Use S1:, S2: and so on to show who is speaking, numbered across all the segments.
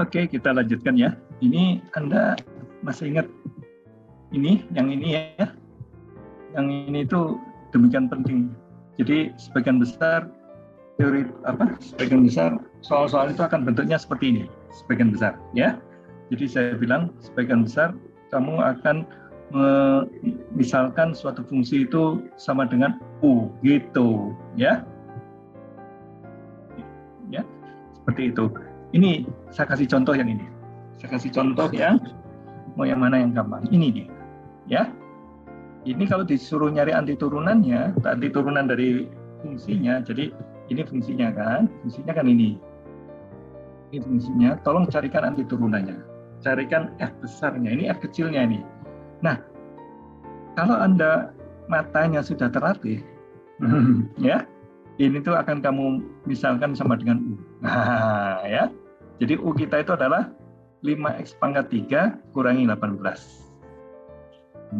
S1: Oke, kita lanjutkan ya. Ini Anda masih ingat ini, yang ini ya. Yang ini itu demikian penting. Jadi sebagian besar teori sebagian besar soal-soal itu akan bentuknya seperti ini, sebagian besar ya. Jadi saya bilang sebagian besar kamu akan misalkan suatu fungsi itu sama dengan U gitu ya. Ya, seperti itu. Ini saya kasih contoh yang ini. Saya kasih contoh yang mau yang mana yang gampang. Ini dia. Ya. Ini kalau disuruh nyari antiturunan dari fungsinya. Jadi ini fungsinya kan ini. Ini fungsinya. Tolong carikan antiturunannya. Carikan f besarnya. Ini f kecilnya ini. Nah, kalau Anda matanya sudah terlatih, ya, ini tuh akan kamu misalkan sama dengan U. Nah, ya. Jadi U kita itu adalah 5x pangkat 3 kurangi 18.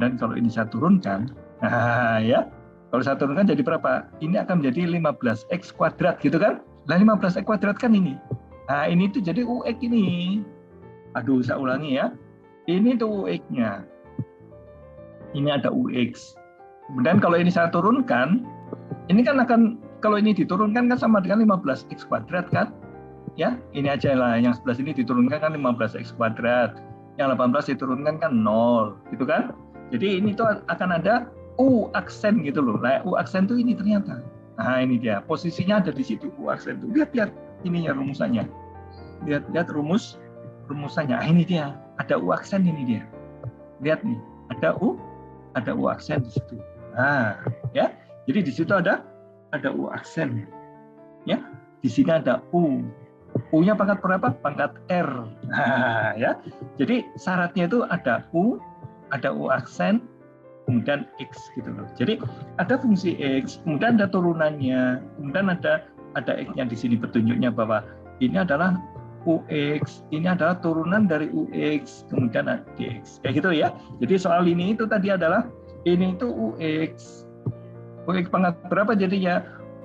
S1: Dan kalau ini saya turunkan, nah, ya. Kalau saya turunkan jadi berapa? Ini akan menjadi 15x kuadrat gitu kan? Nah, 15x kuadrat kan ini. Nah, ini tuh jadi UX ini. Aduh, saya ulangi ya. Ini tuh UX-nya. Ini ada UX. Kemudian kalau ini saya turunkan, ini kan akan, kalau ini diturunkan kan sama dengan 15x kuadrat kan? Ya, ini aja lah, yang sebelah sini diturunkan kan 15x kuadrat. Yang 18 diturunkan kan 0, gitu kan? Jadi ini tuh akan ada U aksen gitu loh. Nah, U aksen tuh ini ternyata. Nah, ini dia. Posisinya ada di situ U aksen tuh. Lihat ininya rumusannya. Lihat rumusannya. Ah, ini dia. Ada U aksen ini dia. Lihat nih, ada U aksen di situ. Nah, ya. Jadi di situ ada U aksen. Ya. Di sini ada U. U-nya pangkat berapa? Pangkat R. Nah, ya. Jadi syaratnya itu ada U aksen, kemudian X gitu loh. Jadi ada fungsi X, kemudian ada turunannya, kemudian ada X-nya di sini petunjuknya bahwa ini adalah UX, ini adalah turunan dari UX, kemudian ada DX. Kayak gitu ya. Jadi soal ini itu tadi adalah ini itu UX. UX pangkat berapa jadinya?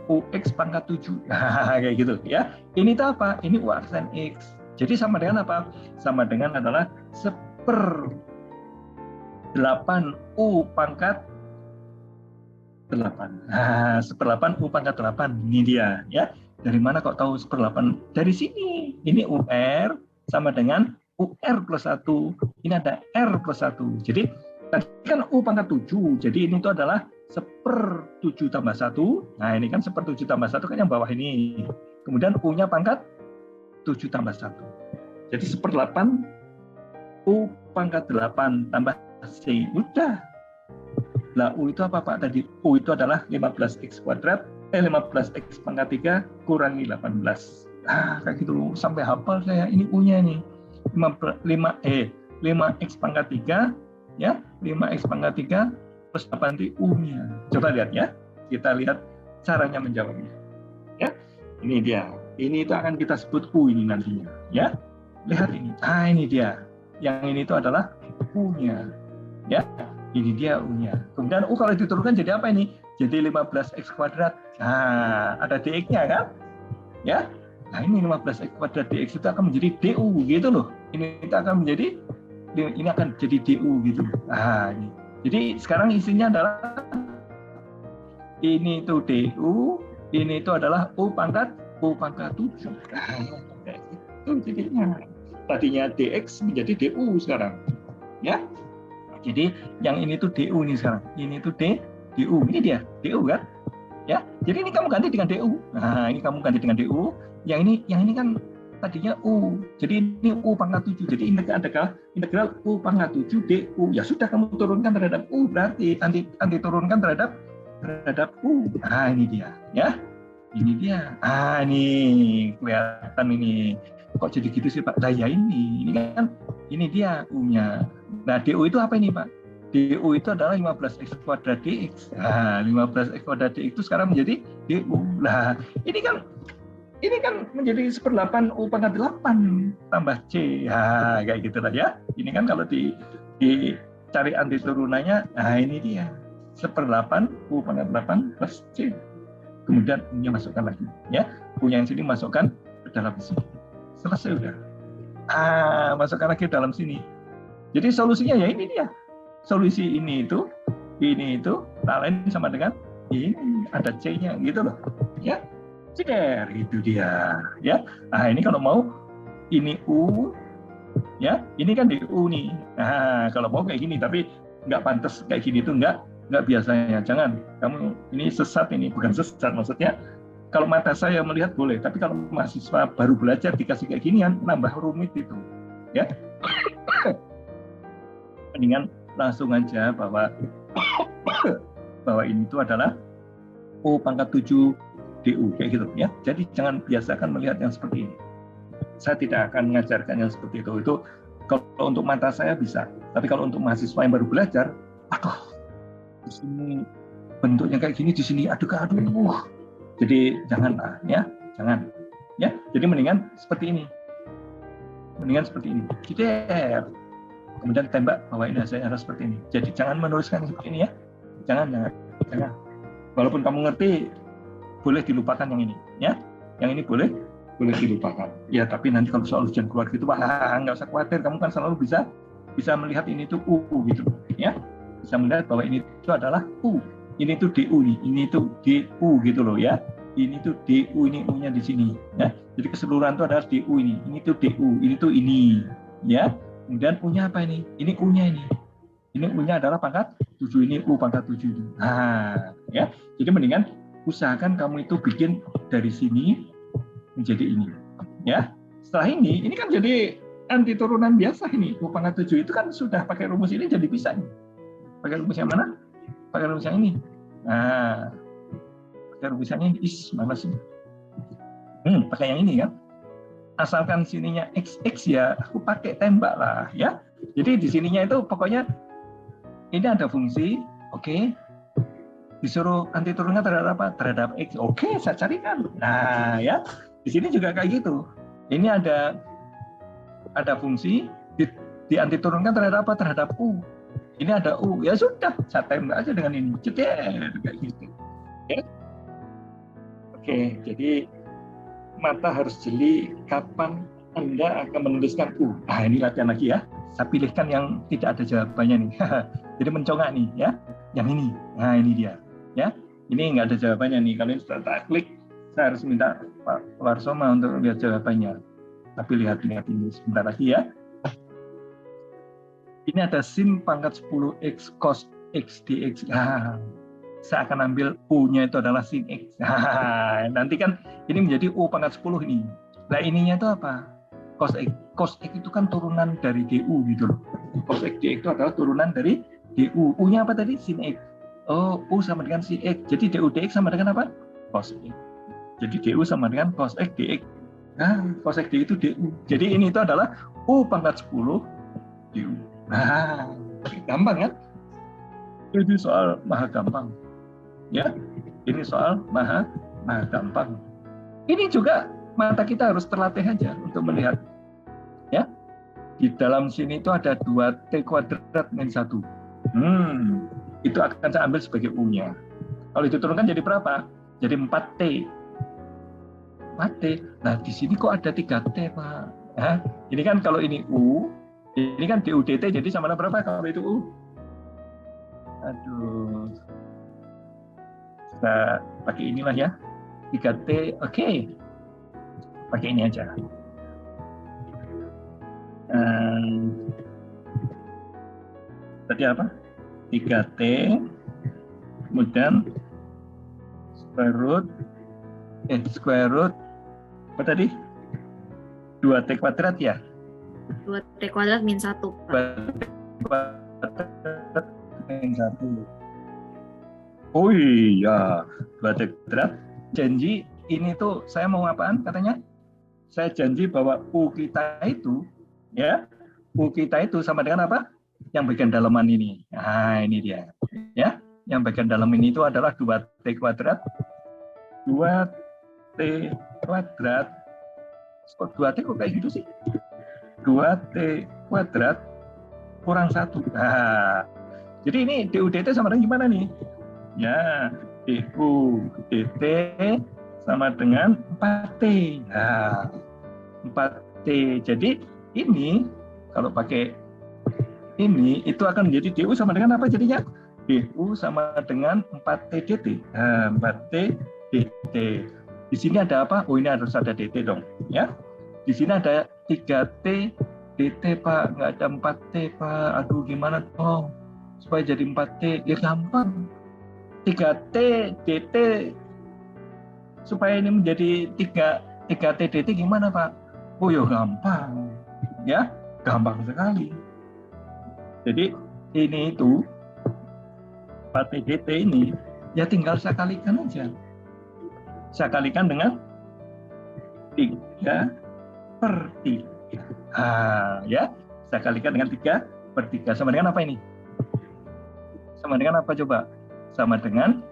S1: UX pangkat 7. Nah, kayak gitu ya. Ini itu apa? Ini U aksen X. Jadi sama dengan apa? Sama dengan adalah 1/8 U pangkat 8. Nah, 1/8 U pangkat 8. Ini dia ya. Dari mana kok tahu 1/8? Dari sini. Ini UR sama dengan UR plus 1. Ini ada R plus 1. Jadi tadi kan U pangkat 7. Jadi ini itu adalah 1/7 tambah 1. Nah, ini kan 1/7 tambah 1 kan yang bawah ini. Kemudian U-nya pangkat 7 tambah 1. Jadi 1/8 U pangkat 8 tambah C. Udah. Lah U itu apa Pak tadi? U itu adalah 15x kuadrat, 15x pangkat 3 kurangi 18. Ah, kayak gitu sampai hafal saya. Ini U-nya nih. 5x pangkat 3 ya, 5x pangkat 3 plus 8 itu U-nya. Coba lihat ya. Kita lihat caranya menjawabnya. Ya. Ini dia. Ini itu akan kita sebut U ini nantinya, ya. Lihat ini. Ah, ini dia. Yang ini itu adalah U-nya. Ya. Ini dia U-nya. Kemudian U kalau diturunkan jadi apa ini? Jadi 15x kuadrat. Nah, ada dx-nya kan? Ya. Nah, ini 15x kuadrat dx itu akan menjadi du gitu loh. Ini akan menjadi du gitu. Nah, ini. Jadi sekarang isinya adalah ini itu du, ini itu adalah U pangkat 7. Nah, itu jadinya. Tadinya dx menjadi du sekarang. Ya. Jadi yang ini tuh du nih sekarang. Ini tuh du. Ini dia, du kan? Ya. Jadi ini kamu ganti dengan du. Nah, ini kamu ganti dengan du. Yang ini kan tadinya U. Jadi ini U pangkat 7. Jadi integral U pangkat 7 du. Ya sudah kamu turunkan terhadap U, berarti anti turunkan terhadap U. Nah, ini dia, ya. Ini dia. Ah, ini kelihatan ini. Kok jadi gitu sih Pak? Nah, ya ini kan ini dia U-nya. Nah, du itu apa ini Pak? du itu adalah 15x kuadrat dx. Nah, 15x kuadrat dx itu sekarang menjadi du. Nah, ini kan menjadi 1/8 U pangkat 8 tambah C. Nah, kayak gitu lah ya. Ini kan kalau dicari anti turunannya, nah ini dia. 1/8 U pangkat 8 plus C. Kemudian U-nya masukkan lagi. Ya, U yang sini masukkan ke dalam sini. Selesai udah. Masukkan lagi dalam sini. Jadi solusinya ya ini dia. Solusi ini itu lain sama dengan ini, ada C-nya gitu loh. Ya. Ceder, itu dia. Ya. Nah, ini kalau mau ini U, ya, ini kan di U nih. Nah, kalau mau kayak gini, tapi nggak pantas kayak gini tuh nggak biasanya. Jangan, kamu ini sesat ini, bukan sesat maksudnya. Kalau mata saya melihat boleh, tapi kalau mahasiswa baru belajar dikasih kayak ginian, nambah rumit itu, ya. Mendingan langsung aja bahwa ini itu adalah U pangkat 7 DU kayak gitu, ya. Jadi jangan biasakan melihat yang seperti ini. Saya tidak akan mengajarkan yang seperti itu. Itu kalau untuk mata saya bisa, tapi kalau untuk mahasiswa yang baru belajar, aduh, di sini bentuknya kayak gini, di sini aduh. Jadi janganlah, ya, jangan, ya. Jadi mendingan seperti ini, Ceder. Kemudian tembak bahwa ini hasilnya harus seperti ini. Jadi jangan menuliskan seperti ini, ya, jangan. Walaupun kamu ngerti, boleh dilupakan yang ini, ya. Yang ini boleh dilupakan. Ya, tapi nanti kalau soal ujian keluar gitu, nggak usah khawatir. Kamu kan selalu bisa melihat ini tuh U gitu, ya. Bisa melihat bahwa ini itu adalah U. Ini tuh DU nih, ini tuh DU gitu loh, ya. Ini tuh DU, ini U-nya di sini, ya. Jadi keseluruhan itu adalah DU ini tuh DU, ini tuh ini, ya. Kemudian U-nya apa ini? Ini U-nya ini. Ini U-nya adalah pangkat 7, ini U pangkat 7. Nah, ya. Jadi mendingan usahakan kamu itu bikin dari sini menjadi ini, ya. Setelah ini kan jadi anti turunan biasa ini. U pangkat 7 itu kan sudah pakai rumus ini jadi bisa nih. Pakai rumus yang mana? Pakai rumus yang ini. Nah, pakai rumusnya ini. Mana sih? Pakai yang ini kan. Asalkan sininya XX ya, aku pakai tembak lah, ya. Jadi di sininya itu pokoknya ini ada fungsi, oke. Disuruh anti turunnya terhadap apa? Terhadap X. Oke, saya carikan. Nah, ya. Di sini juga kayak gitu. Ini ada fungsi di anti turunkan terhadap apa? Terhadap U. Ini ada U, ya sudah, saya tembak aja dengan ini, ceder, kayak gitu. Ya. Oke, jadi mata harus jeli kapan Anda akan menuliskan U. Ini latihan lagi ya. Saya pilihkan yang tidak ada jawabannya nih. Jadi mencongak nih, ya. Yang ini, nah ini dia, ya. Ini nggak ada jawabannya nih. Kalian sudah tak klik, saya harus minta Pak Warsoma untuk lihat jawabannya. Tapi lihat ini sebentar lagi ya. Ini ada sin pangkat 10x cos x dx. Saya akan ambil U-nya itu adalah sin x. Nanti kan ini menjadi U pangkat 10 ini. Nah ininya itu apa? Cos x. Cos x itu kan turunan dari DU gitu loh. Cos x dx itu adalah turunan dari DU. U-nya apa tadi? Sin x. Oh, U sama dengan sin x. Jadi DU dx sama dengan apa? Cos x. Jadi DU sama dengan cos x dx. Nah, cos x dx itu DU. Jadi ini itu adalah U pangkat 10 DU. Nah, gampang kan? Ini soal maha gampang. Ya, ini soal maha gampang. Ini juga mata kita harus terlatih aja untuk melihat. Ya, di dalam sini itu ada 2t kuadrat min 1. Itu akan saya ambil sebagai U-nya. Kalau diturunkan jadi berapa? Jadi 4t. 4t. Nah, di sini kok ada 3t, Pak? Ya, ini kan kalau ini U, ini kan DU/dt, jadi sama berapa kalau itu U? Aduh. Kita pakai inilah ya. 3T, oke. Pakai ini aja. Tadi apa? 3T, kemudian square root, apa tadi? 2T kuadrat ya?
S2: 2t kuadrat min 1.
S1: 2t kuadrat min 1. Oh iya, 2t kuadrat. Janji ini tuh saya mau apaan katanya? Saya janji bahwa U kita itu, ya, U kita itu sama dengan apa? Yang bagian dalaman ini. Nah, ini dia. Ya, yang bagian dalam ini itu adalah 2t kuadrat. 2t kuadrat. Kok 2t kok kayak gitu sih? 2t kuadrat kurang 1. Nah, jadi ini DU/dt sama dengan gimana nih? Ya, DU/dt sama dengan 4t. Nah, 4t. Jadi ini kalau pakai ini itu akan menjadi DU sama dengan apa jadinya? DU sama dengan 4T dt. Nah, 4T dt. Di sini ada apa? Oh, ini harus ada dt dong, ya. Di sini ada 3T dt, Pak. Nggak ada 4T, Pak. Aduh, gimana dong? Supaya jadi 4T. Ya gampang. 3T dt supaya ini menjadi 3T dt gimana, Pak? Oh, ya gampang. Ya, gampang sekali. Jadi ini itu 4T dt ini ya tinggal saya kalikan aja. Saya kalikan dengan 3/3. Ya, saya kalikan dengan 3/3 sama dengan apa ini? Sama dengan apa coba? Sama dengan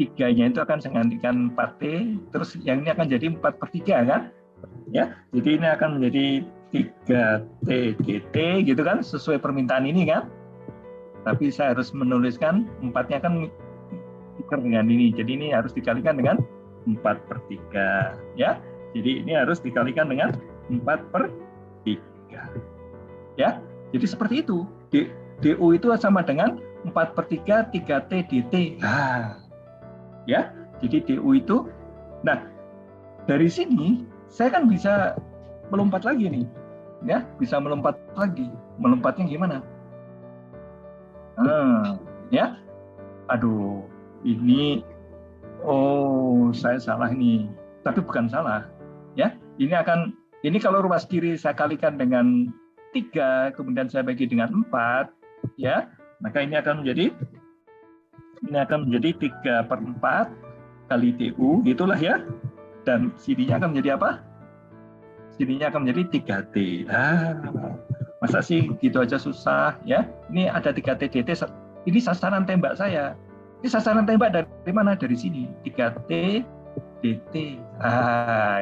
S1: 3-nya itu akan saya gantikan 4T, terus yang ini akan jadi 4/3 kan? Ya, jadi ini akan menjadi 3T dt gitu kan, sesuai permintaan ini kan. Tapi saya harus menuliskan 4-nya kan tukar dengan ini, jadi ini harus dikalikan dengan 4/3 ya. Jadi ini harus dikalikan dengan 4/3 ya. Jadi seperti itu, DU itu sama dengan 4/3 3T dt. Nah, ya, jadi DU itu, nah dari sini saya kan bisa melompat lagi nih, ya, bisa melompat lagi. Melompatnya gimana? Ya, aduh, ini, oh, saya salah nih. Tapi bukan salah, ya. Ini kalau ruas kiri saya kalikan dengan 3, kemudian saya bagi dengan 4, ya, maka ini akan menjadi 3/4 kali DU, gitulah ya. Dan sininya akan menjadi apa? Sininya akan menjadi 3T. Masa sih gitu aja susah ya? Ini ada 3T dt. Ini sasaran tembak saya. Ini sasaran tembak dari mana? Dari sini. 3T dt.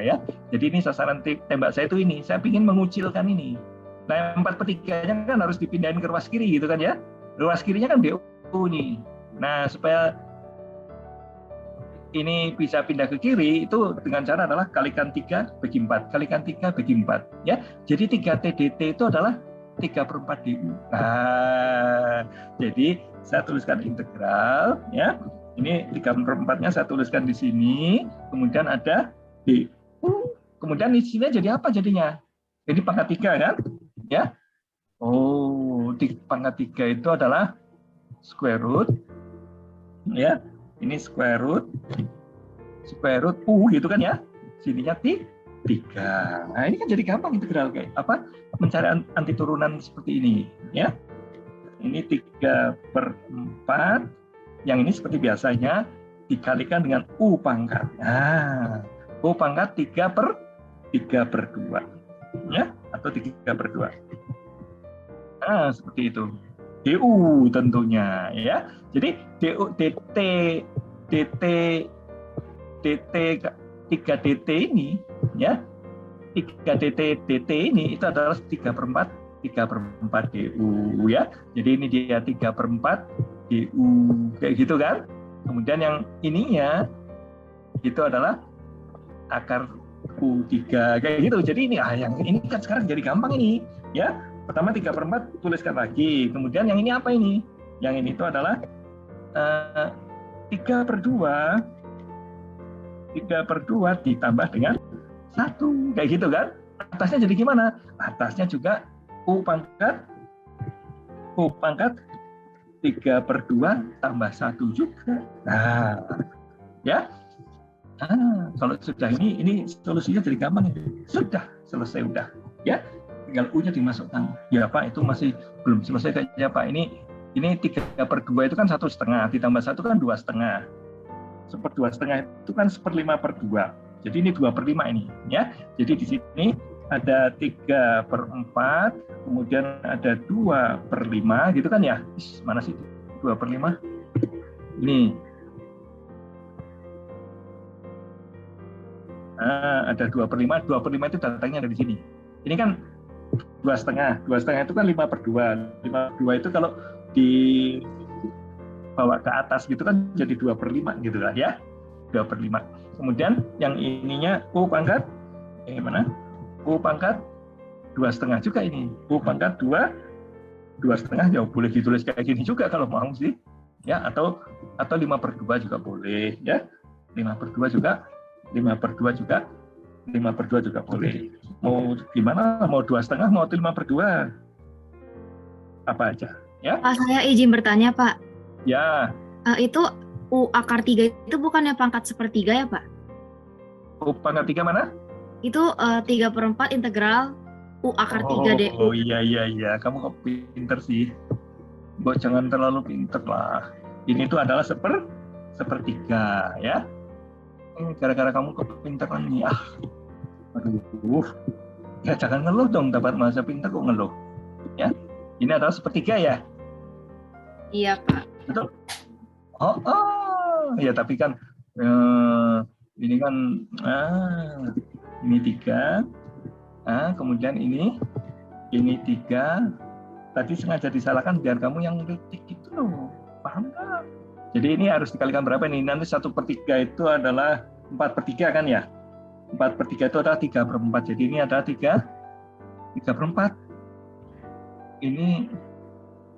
S1: Ya. Jadi ini sasaran tembak saya itu ini. Saya ingin mengucilkan ini. Nah, 4/3-nya kan harus dipindahin ke ruas kiri gitu kan ya? Ruas kirinya kan DU nih. Nah, supaya ini bisa pindah ke kiri itu dengan cara adalah kalikan 3/4, kalikan 3/4 ya. Jadi 3T dt itu adalah 3/4 DU. Jadi saya tuliskan integral ya. Ini 3/4-nya saya tuliskan di sini, kemudian ada DU. Kemudian di sini jadi apa jadinya? Jadi pangkat 3 kan? Ya. Oh, pangkat 3 itu adalah square root ya. Ini square root U gitu kan ya. Sininya 3. Nah, ini kan jadi gampang integral kayak apa? Mencari anti turunan seperti ini ya. Ini 3/4. Yang ini seperti biasanya dikalikan dengan U pangkat. Nah, U pangkat 3/2 ya, atau 3/2. Nah, seperti itu. DU tentunya ya. Jadi DU dt 3dt ini ya, 3dt dt ini itu adalah 3/4 DU ya. Jadi ini dia 3/4 DU kayak gitu kan. Kemudian yang ininya itu adalah akar U3 kayak gitu. Jadi ini yang ini kan sekarang jadi gampang ini ya. Pertama 3/4 tuliskan lagi. Kemudian yang ini apa ini? Yang ini itu adalah 3/2 ditambah dengan 1 kayak gitu kan. Atasnya jadi gimana? Atasnya juga U pangkat 3/2 tambah 1 juga. Nah, ya. Kalau sudah ini solusinya jadi gampang. Sudah selesai udah. Ya, tinggal U-nya dimasukkan. Ya Pak, itu masih belum selesai kayaknya Pak. Ini 3/2 itu kan 1,5 ditambah 1 kan 2,5. 1/2 itu kan 1/5/2. Jadi ini 2/5 ini ya. Jadi di sini ada 3/4, kemudian ada 2/5 gitu kan ya. Mana sih 2/5? Ini. Ada 2/5. 2/5 itu datangnya dari sini. Ini kan 2,5. 2,5 itu kan 5/2. 5/2 itu kalau dibawa ke atas gitu kan jadi 2/5 gitu lah ya. 2/5. Kemudian yang ininya U pangkat mana? U pangkat 2,5 juga ini. U pangkat 2,5 ya boleh ditulis kayak gini juga kalau mau sih. Ya, atau 5/2 juga boleh ya. 5/2 juga 5/2 juga boleh. Mau gimana? Mau 2,5 mau 5/2? Apa aja ya?
S2: Pak, saya izin bertanya, Pak.
S1: Ya.
S2: Itu U akar 3 itu bukannya pangkat 1/3 ya, Pak?
S1: U pangkat 3 mana?
S2: Itu 3/4 integral U akar 3 DU.
S1: Oh iya. Kamu kok pinter sih. Mbok jangan terlalu pinter lah. Ini tuh adalah 1/3 ya. Gara-gara kamu kepinteran nih. Aduh. Ya jangan ngeluh dong, dapat masa pinter kok ngeluh. Ya. Ini adalah 1/3 ya.
S2: Iya, Pak.
S1: Betul. Ya tapi kan ini kan ini 3. Kemudian ini 3. Tadi sengaja disalahkan biar kamu yang kritik gitu loh. Paham nggak? Jadi ini harus dikalikan berapa nih? Nanti 1/3 itu adalah 4/3 kan ya? 4/3 itu adalah 3/4. Jadi ini adalah 3/4. Ini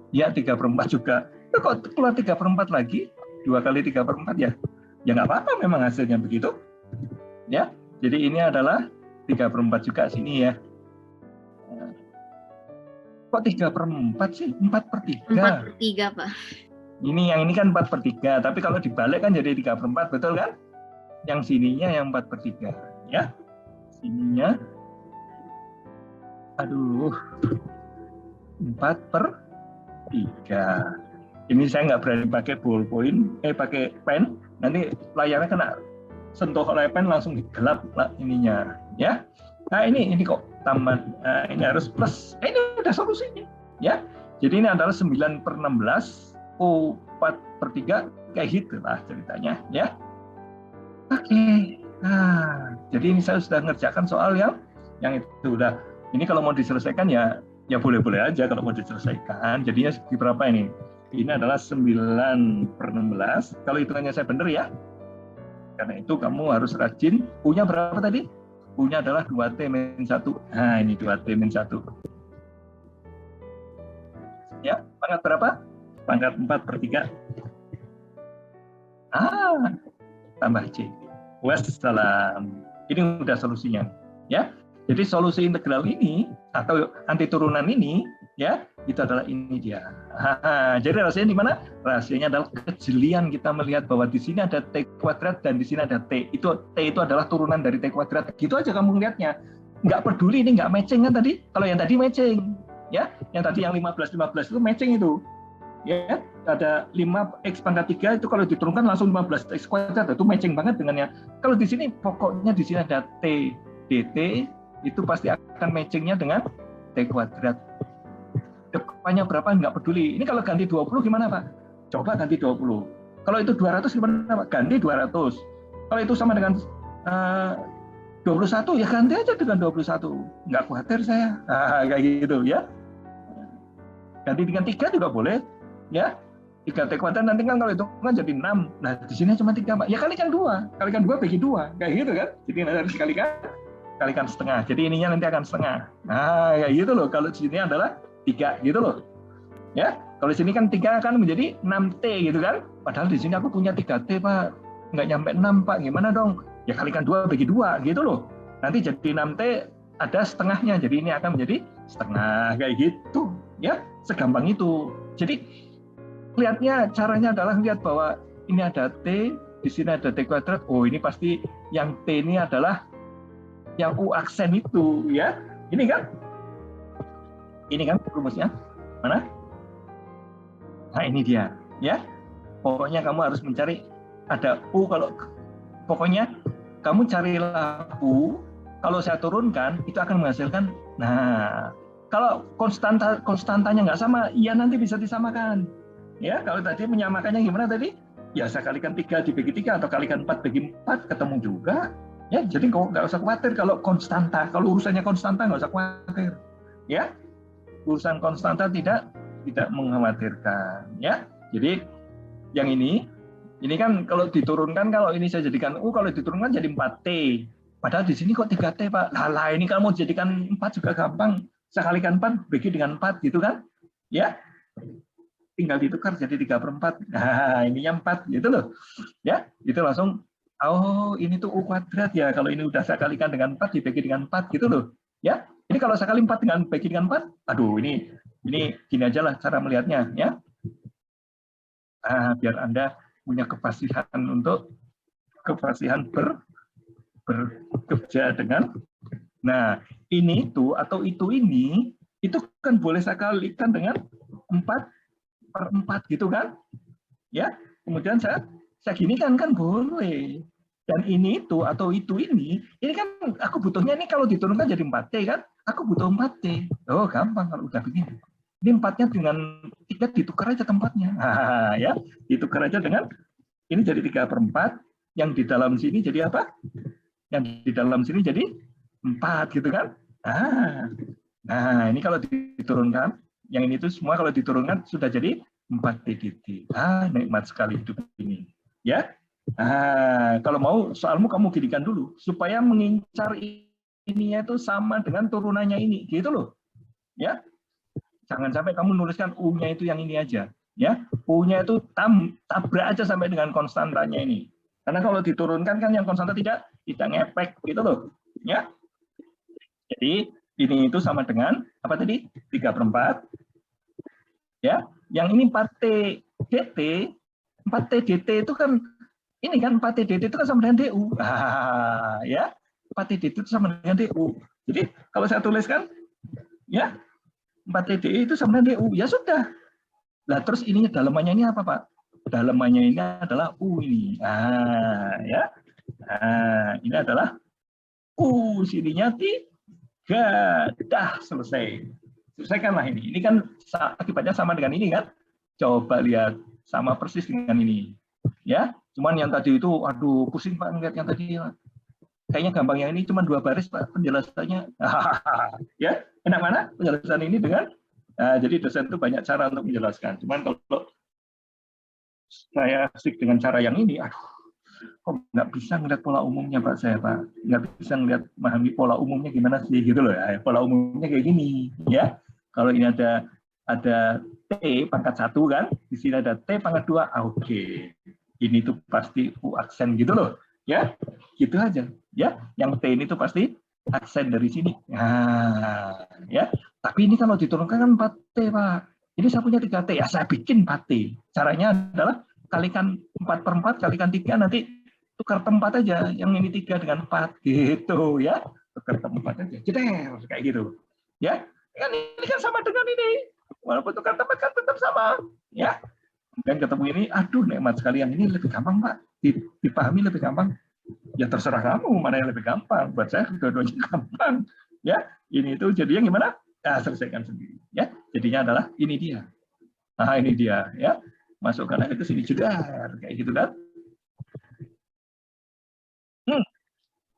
S1: ya 3/4 juga. Kok keluar 3/4 lagi? 2 kali 3/4 ya? Ya nggak apa-apa memang hasilnya begitu. Ya, jadi ini adalah 3/4 juga sini ya. Kok 3/4 sih? 4/3.
S2: 4/3, Pak.
S1: Yang ini kan 4/3, tapi kalau dibalik kan jadi 3/4, betul kan? Yang sininya yang 4/3, ya. Sininya, 4/3. Ini saya nggak berani pakai ballpoint, pakai pen, nanti layarnya kena sentuh oleh pen langsung gelap lah ininya, ya. Nah ini kok tambah, ini harus plus. Ini udah solusinya, ya. Jadi ini adalah 9/16, U 4/3, kayak gitu lah ceritanya, ya. Oke. Nah, jadi ini saya sudah ngerjakan soal yang itu udah. Ini kalau mau diselesaikan ya boleh-boleh aja kalau mau diselesaikan. Jadinya segi berapa ini? Ini adalah 9/16. Kalau hitungannya saya benar ya. Karena itu kamu harus rajin. U-nya berapa tadi? U-nya adalah 2T-1. Nah, ini 2T-1. Ya, pangkat berapa? Pangkat 4/3. Tambah C. Wassalam. Ini udah solusinya. Ya. Jadi solusi integral ini atau anti turunan ini ya, itu adalah ini dia. Jadi rahasianya di mana? Rahasianya adalah kejelian kita melihat bahwa di sini ada T kuadrat dan di sini ada T. T itu adalah turunan dari T kuadrat. Gitu aja kamu lihatnya. Nggak peduli ini nggak matching kan tadi. Kalau yang tadi matching, ya. Yang tadi yang 15 itu matching itu. Ya, ada 5x pangkat 3 itu kalau diturunkan langsung 15x kuadrat, itu matching banget dengannya. Kalau di sini pokoknya di sini ada T dt, itu pasti akan matchingnya dengan T kuadrat. Depannya berapa nggak peduli. Ini kalau ganti 20 gimana Pak? Coba ganti 20. Kalau itu 200 gimana Pak? Ganti 200. Kalau itu sama dengan 21 ya ganti aja dengan 21. Nggak khawatir saya. Kayak gitu ya. Ganti dengan 3 juga boleh. Ya. 3 T kuadrat nanti kan kalau itu kan jadi 6. Nah di sini cuma 3 Pak. Ya kalikan 2. Kalikan 2 bagi 2. Kayak gitu kan. Jadi nanti harus kalikan setengah. Jadi ininya nanti akan setengah. Nah kayak gitu loh. Kalau di sini adalah 3 gitu loh. Ya, kalau di sini kan 3 kan menjadi 6T gitu kan. Padahal di sini aku punya 3T, Pak. Nggak nyampe 6, Pak. Gimana dong? Ya kalikan 2 bagi 2 gitu loh. Nanti jadi 6T ada setengahnya. Jadi ini akan menjadi setengah kayak gitu. Ya, segampang itu. Jadi lihatnya caranya adalah lihat bahwa ini ada T, di sini ada T kuadrat. Oh, ini pasti yang T ini adalah yang U aksen itu, ya. Ini kan rumusnya. Mana? Nah, ini dia, ya. Pokoknya kamu harus mencari ada U, kalau pokoknya kamu carilah U, kalau saya turunkan itu akan menghasilkan. Nah, kalau konstantanya nggak sama, ya nanti bisa disamakan. Ya, kalau tadi menyamakannya gimana tadi? Ya saya kalikan 3 dibagi 3 atau kalikan 4 bagi 4 ketemu juga. Ya, jadi nggak usah khawatir kalau konstanta, kalau urusannya konstanta nggak usah khawatir. Ya. Urusan konstanta tidak mengkhawatirkan, ya. Jadi yang ini kan kalau diturunkan, kalau ini saya jadikan U, kalau diturunkan jadi 4T. Padahal di sini kok 3T, Pak. Lah, ini kalau mau jadikan 4 juga gampang. Saya kalikan 4, bagi dengan 4, gitu kan? Ya, tinggal ditukar jadi 3/4. Nah, ininya 4, gitu loh. Ya, itu langsung, oh, ini tuh U kuadrat ya. Kalau ini udah saya kalikan dengan 4, dibagi dengan 4, gitu loh. Ya, ini kalau saya kali 4 dengan bagi dengan 4, aduh, ini gini aja lah cara melihatnya, ya. Biar Anda punya kepastian untuk bekerja dengan, nah, ini itu atau ini kan boleh saya kalikan dengan 4/4 gitu kan, ya. Kemudian saya gini kan boleh. Dan ini itu atau ini kan aku butuhnya ini kalau diturunkan jadi 4T kan, aku butuh 4T. Oh, gampang kalau udah begini. Ini 4-nya dengan 3 ditukar aja tempatnya. Nah, ya, ditukar aja dengan ini jadi 3/4, yang di dalam sini jadi apa? Yang di dalam sini jadi 4 gitu kan? Nah, ini kalau diturunkan, yang ini tuh semua kalau diturunkan sudah jadi 4T. Nikmat sekali hidup ini. Ya. Kalau mau soalmu kamu ginikan dulu supaya mengincar ininya itu sama dengan turunannya ini, gitu loh. Ya. Jangan sampai kamu nuliskan U-nya itu yang ini aja. Ya, U-nya itu tabrak aja sampai dengan konstantanya ini. Karena kalau diturunkan kan yang konstanta tidak ngepek gitu loh. Ya. Jadi ini itu sama dengan apa tadi? 3/4. Ya, yang ini 4T dt. 4T dt itu kan ini kan 4T dt itu kan sama dengan du. Ya. 4T dt itu sama dengan du. Jadi kalau saya tuliskan ya 4T dt itu sama dengan du. Ya sudah. Nah, terus ininya dalamannya ini apa, Pak? Dalamannya ini adalah U ini. Ya. Ini adalah U, sininya 3. Dah selesai. Selesaikanlah ini. Ini kan akibatnya sama dengan ini kan? Coba lihat, sama persis dengan ini. Ya, cuman yang tadi itu, aduh, pusing Pak ngeliat yang tadi. Kayaknya gampang yang ini cuma 2 baris Pak penjelasannya. Ya, enak mana penjelasan ini dengan? Jadi dosen itu banyak cara untuk menjelaskan. Cuman kalau saya asik dengan cara yang ini, aduh, kok nggak bisa ngeliat pola umumnya Pak saya Pak. Nggak bisa ngeliat memahami pola umumnya gimana sih gitu loh ya. Pola umumnya kayak gini ya. Kalau ini ada T pangkat 1 kan, di sini ada T pangkat 2, oke. Ini tuh pasti U aksen gitu loh. Ya, gitu aja. Ya, yang T ini tuh pasti aksen dari sini. Ya. Tapi ini kalau diturunkan kan 4T, Pak. Ini saya punya 3T, ya saya bikin 4T. Caranya adalah kalikan 4/4, kalikan 3, nanti tukar tempat aja. Yang ini 3 dengan 4, gitu ya. Tukar tempat aja. Jeder, kayak gitu. Ya, ini kan sama dengan ini. Walaupun tukar tempat kan tetap sama. Ya. Dan ketemu ini, aduh nikmat sekali. Yang ini lebih gampang, Pak. Dipahami lebih gampang. Ya terserah kamu mana yang lebih gampang. Buat saya dua-duanya gampang. Ya, ini itu jadinya gimana? Selesaikan sendiri. Ya, jadinya adalah ini dia. Ini dia. Ya, masukkan aja ke sini juga, kayak gitu kan?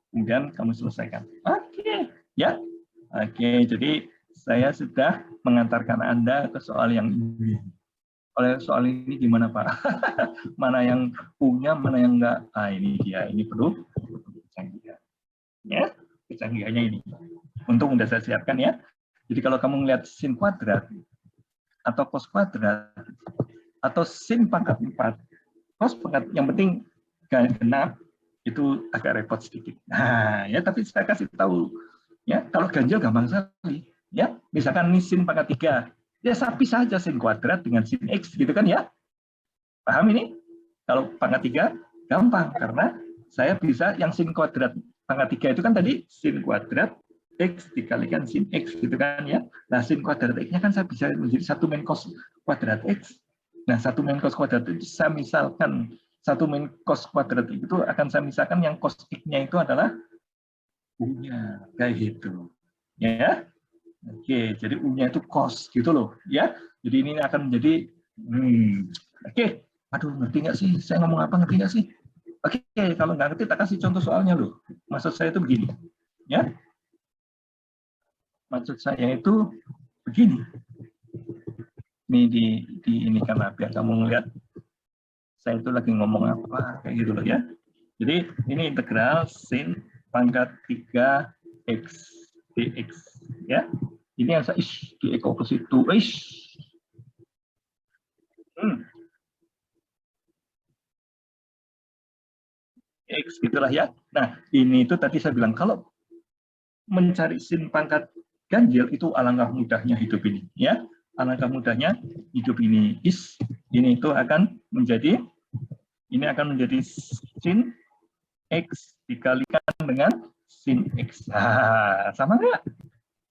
S1: Kemudian kamu selesaikan. Oke, ya. Oke, jadi saya sudah mengantarkan Anda ke soal yang ini. Oleh soal ini gimana Pak? Mana yang punya, mana yang enggak? Ini dia. Ini perlu kecanggihan. Ya, kecanggihannya ini. Untung udah saya siapkan ya. Jadi kalau kamu melihat sin kuadrat atau cos kuadrat atau sin pangkat 4, cos pangkat yang penting genap itu agak repot sedikit. Ya tapi saya kasih tahu ya, kalau ganjil gampang sekali. Ya, misalkan ini sin pangkat 3, ya saya pisah saja sin kuadrat dengan sin x gitu kan ya. Paham ini? Kalau pangkat 3 gampang karena saya bisa yang sin kuadrat pangkat 3 itu kan tadi sin kuadrat X dikalikan sin X gitu kan ya. Nah sin kuadrat X-nya kan saya bisa menjadi 1 min cos kuadrat X. Nah 1 min cos kuadrat itu saya misalkan 1 min cos kuadrat itu akan saya misalkan yang cos X-nya itu adalah U-nya kayak gitu. Ya. Oke, jadi U-nya itu cos gitu loh ya. Jadi ini akan menjadi oke. Aduh, ngerti nggak sih? Saya ngomong apa ngerti nggak sih? Oke, kalau nggak ngerti tak kasih contoh soalnya loh. Maksud saya itu begini. Ya. Maksud saya itu begini. Ini ini karena biar kamu ngeliat saya itu lagi ngomong apa kayak gitu loh ya. Jadi ini integral sin pangkat 3x dx. Ya, ini yang saya di eko ke situ. X gitulah ya. Nah, ini itu tadi saya bilang kalau mencari sin pangkat ganjil itu alangkah mudahnya hidup ini, ya. Alangkah mudahnya hidup ini. Ini itu akan menjadi sin x dikalikan dengan sin x. Nah, sama nggak?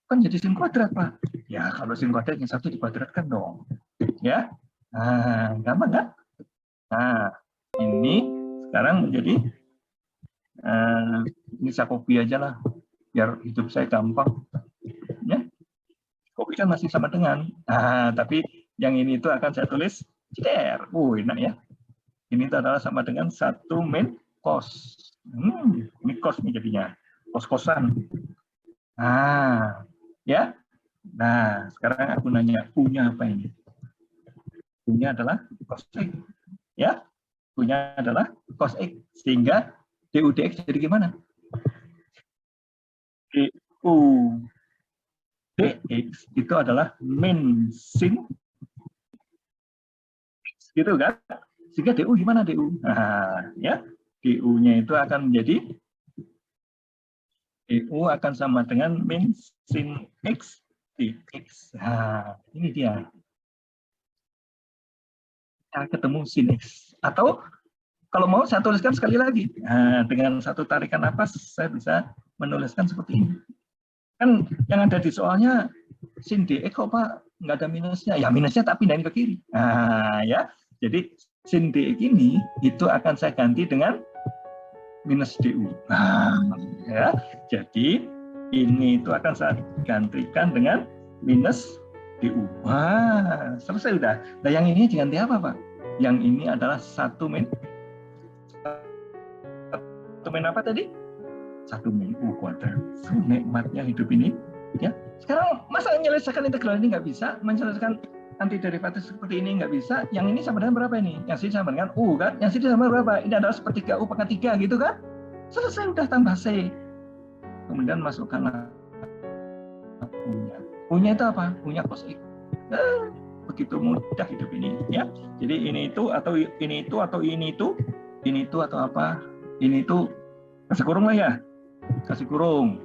S1: Kan jadi sin kuadrat, Pak. Ya, kalau sin kuadrat yang satu dikuadratkan dong. Ya. Nah, gampang nggak? Nah, ini sekarang menjadi ini saya copy aja lah biar hidup saya gampang, ya. Copy kan masih sama dengan, tapi yang ini itu akan saya tulis ceder. Enak ya. Ini itu adalah sama dengan 1 min cos. Ini cos nih jadinya, kos-kosan. Nah, ya. Nah, sekarang aku nanya, U-nya apa ini? U-nya adalah cos X, ya. U-nya adalah cos X, sehingga du dx jadi gimana? Du dx itu adalah min sin X, gitu kan? Sehingga du gimana du? Nah, ya. Du-nya itu akan menjadi du akan sama dengan min sin X dx. Nah, ini dia. Kita ketemu sin X. Atau kalau mau saya tuliskan sekali lagi. Nah, dengan satu tarikan napas saya bisa menuliskan seperti ini. Kan yang ada di soalnya sin dx kok Pak nggak ada minusnya? Ya minusnya tak pindahin ke kiri. Nah, ya. Jadi sin dx ini itu akan saya ganti dengan minus du. Nah, ya. Jadi ini itu akan saya gantikan dengan minus du. Wah, selesai udah. Nah, yang ini diganti apa, Pak? Yang ini adalah 1 min apa tadi? 1 min u kuadrat. Nikmatnya hidup ini, ya. Sekarang masa menyelesaikan integral ini nggak bisa, menyelesaikan antiderivatif seperti ini nggak bisa. Yang ini sama dengan berapa ini? Yang sini sama dengan u kan? Yang sini sama berapa? Ini adalah sepertiga u pangkat 3 gitu kan? Selesai udah tambah c. Kemudian masukkanlah u-nya. U-nya itu apa? U-nya cos x. Begitu mudah hidup ini, ya. Jadi ini itu atau ini itu atau ini itu atau apa? Ini itu kasih kurung lah ya. Kasih kurung.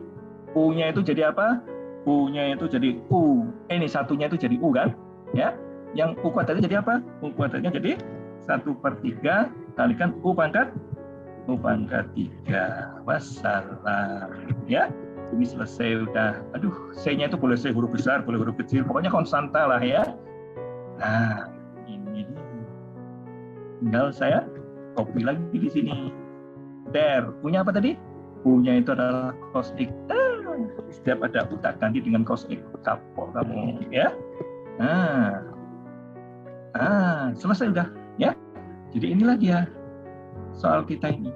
S1: U-nya itu jadi apa? U-nya itu jadi u. Ini satunya itu jadi u kan? Ya. Yang u kuadratnya jadi apa? U kuadratnya jadi 1/3 kalikan u pangkat 3. Wassalam. Ya. Ini selesai udah. Aduh, C-nya itu boleh C huruf besar, boleh huruf kecil. Pokoknya konstanta lah ya. Nah, ini tinggal saya copy lagi di sini. U-nya apa tadi? U-nya itu adalah cos X. Setiap ada U tak ganti dengan cos X. Kapok kamu, ya. Selesai udah, ya. Jadi inilah dia soal kita ini.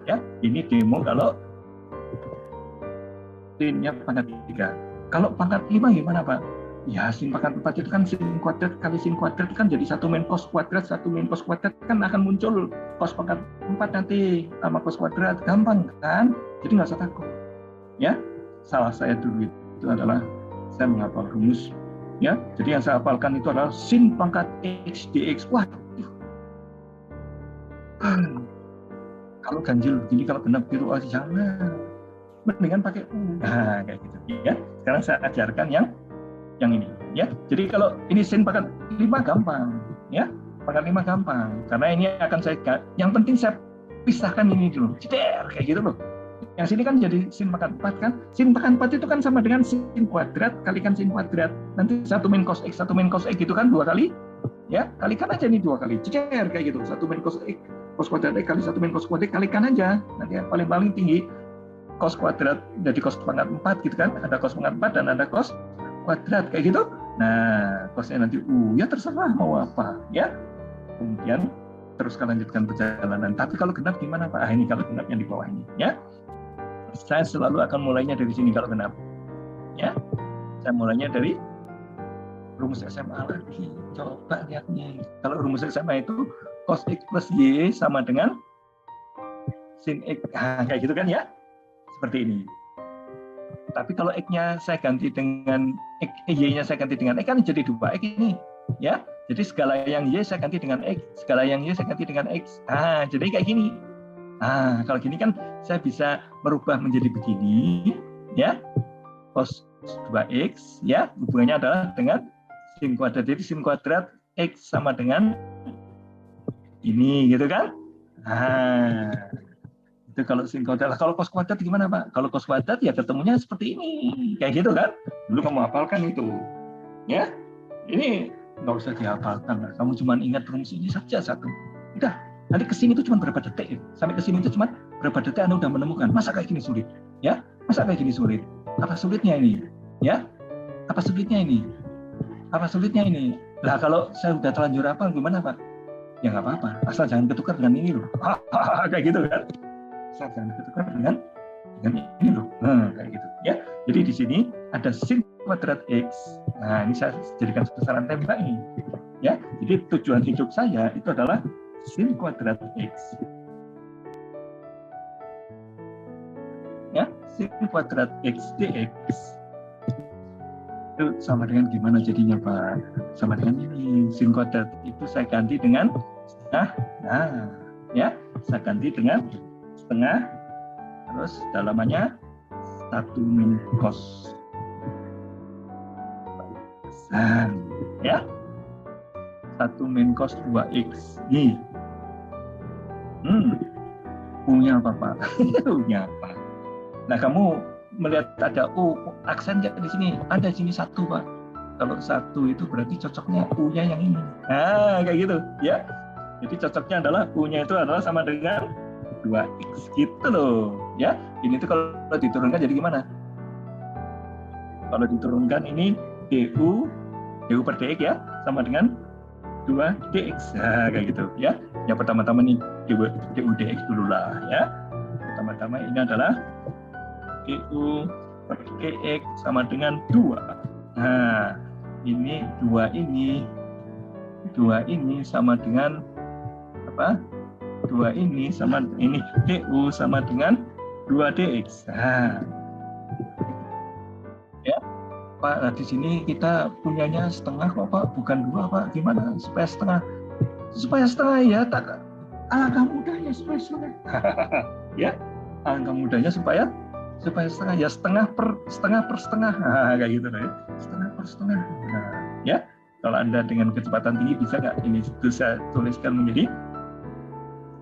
S1: Ya, ini demo kalau sinnya pangkat 3. Kalau pangkat 5 gimana, Pak? Ya, sin pangkat 4 itu kan sin kuadrat kali sin kuadrat kan jadi 1 min cos kuadrat, 1 min cos kuadrat kan akan muncul cos pangkat 4 nanti sama cos kuadrat. Gampang kan? Jadi nggak usah takut. Ya, salah saya dulu itu adalah saya menghafal rumus. Ya, jadi yang saya hafalkan itu adalah sin pangkat x dx. Wah, kalau ganjil begini, kalau genap biru, jangan. Mendingan pakai u. Nah, kayak gitu ya. Sekarang saya ajarkan yang ini ya. Jadi kalau ini sin pangkat 5 gampang ya. Pangkat 5 gampang karena ini akan saya, yang penting saya pisahkan ini dulu. Ceder kayak gitu loh. Yang sini kan jadi sin pangkat 4 kan. Sin pangkat 4 itu kan sama dengan sin kuadrat kalikan sin kuadrat. Nanti 1 min cos x, 1 min cos x gitu kan 2 kali. Ya, kalikan aja nih 2 kali. Ceder kayak gitu. 1 min cos x cos kuadrat x kali 1 min cos kuadrat kalikan aja. Nanti yang paling tinggi cos kuadrat jadi cos pangkat 4 gitu kan. Ada cos pangkat 4 dan ada cos kuadrat kayak gitu. Nah, cosnya nanti u, ya terserah mau apa ya. Kemudian terus kalian lanjutkan perjalanan. Tapi kalau genap gimana Pak? Ini kalau genap yang di bawah ini ya. Saya selalu akan mulainya dari sini kalau genap. Ya. Saya mulainya dari rumus SMA lagi. Coba lihat nih. Kalau rumus SMA itu cos x plus y sama dengan sin X. Nah, kayak gitu kan ya? Seperti ini. Tapi kalau X-nya saya ganti dengan X, Y-nya saya ganti dengan X kan jadi 2X ini. Ya, jadi segala yang Y saya ganti dengan X, segala yang Y saya ganti dengan X. Ah, jadi kayak gini. Ah, kalau gini kan saya bisa merubah menjadi begini, ya. Cos 2X, ya, hubungannya adalah dengan sin kuadrat. Jadi sin kuadrat X sama dengan ini, gitu kan? Ah, itu kalau sin kuadrat. Kalau cos kuadrat gimana, Pak? Kalau cos kuadrat ya ketemunya seperti ini, kayak gitu kan? Dulu kamu hafalkan itu, ya. Ini nggak usah dihafalkan lah. Kamu cuma ingat rumus ini saja satu. Udah. Nanti kesini itu cuma berapa detik ya? Sampai kesini itu cuma berapa detik Anda udah menemukan. Masa kayak gini sulit? Ya, masa kayak gini sulit? Apa sulitnya ini? Ya, apa sulitnya ini? Apa sulitnya ini? Lah kalau saya udah terlanjur hafal gimana Pak? Ya nggak apa-apa. Asal jangan ketukar dengan ini loh. Kayak gitu kan? Asal jangan ketukar dengan ini loh. Nah, kayak gitu. Ya. Jadi di sini ada sin kuadrat X. Nah, ini saya jadikan sasaran tembak ini. Ya. Jadi tujuan hidup saya itu adalah sin kuadrat X. Ya, sin kuadrat X dx. Itu sama dengan gimana jadinya, Pak? Sama dengan ini. Sin kuadrat itu saya ganti dengan setengah. Nah, ya, saya ganti dengan setengah. Terus dalamannya 1 min cos. Ya. 1 min cos 2x. Nih. U-nya apa, Pak? U-nya apa? Nah, kamu melihat ada U, aksen nggak di sini? Ada di sini 1, Pak. Kalau 1 itu berarti cocoknya U-nya yang ini. Nah, kayak gitu, ya. Jadi cocoknya adalah U-nya itu adalah sama dengan 2x gitu loh, ya. Ini tuh kalau diturunkan jadi gimana? Kalau diturunkan ini du per dx ya, sama dengan 2 dx. Nah, kayak gitu ya. Yang pertama-tama nih du dx dulu lah ya. Pertama-tama ini adalah du per dx sama dengan 2. Nah, ini 2 ini sama dengan apa? 2 ini sama ini du sama dengan 2 dx. Nah, ya. Pak, nah di sini kita punyanya setengah kok Pak, bukan 2 Pak. Gimana supaya setengah? Supaya setengah ya, tak alangkah mudahnya supaya setengah. Ya, alangkah mudahnya supaya setengah ya, setengah per setengah. Nah, kayak gitu ya. Setengah per setengah. Nah, ya. Kalau Anda dengan kecepatan tinggi bisa nggak ini itu saya tuliskan menjadi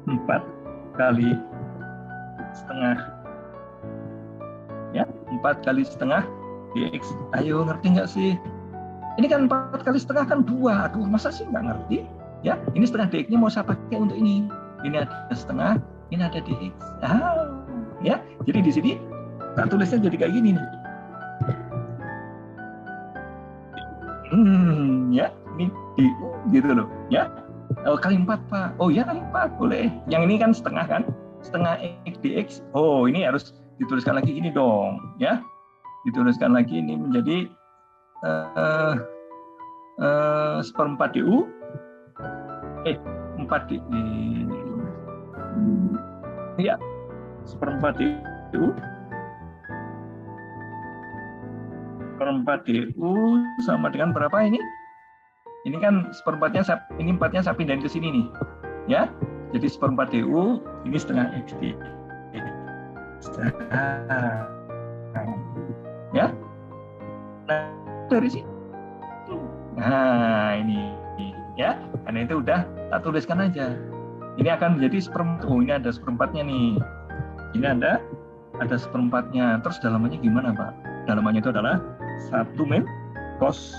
S1: 4 kali setengah. Ya, 4 kali setengah dx. Ayo ngerti nggak sih? Ini kan 4 kali setengah kan 2. Aduh, masa sih nggak ngerti? Ya, ini setengah dx-nya mau saya pakai untuk ini. Ini ada setengah, ini ada dx. Ah, ya. Jadi di sini tak tulisnya jadi kayak gini nih. Ya, ini du gitu loh, ya. Oh, kali 4 Pak. Oh ya, kali 4 boleh. Yang ini kan setengah kan? Setengah x dx. Oh, ini harus dituliskan lagi ini dong, ya. Dituliskan lagi ini menjadi seperempat du. 4 du. Iya, seperempat du. Seperempat du sama dengan berapa ini? Ini kan seperempatnya, ini 4-nya saya pindahin ke sini nih, ya. Jadi seperempat du, ini setengah x dx. Ya. Nah, dari sini. Nah, ini ya. Karena itu udah tak tuliskan aja. Ini akan menjadi seperempat. Oh, ini ada seperempatnya nih. Ini ada seperempatnya. Terus dalamannya gimana, Pak? Dalamannya itu adalah 1 min cos.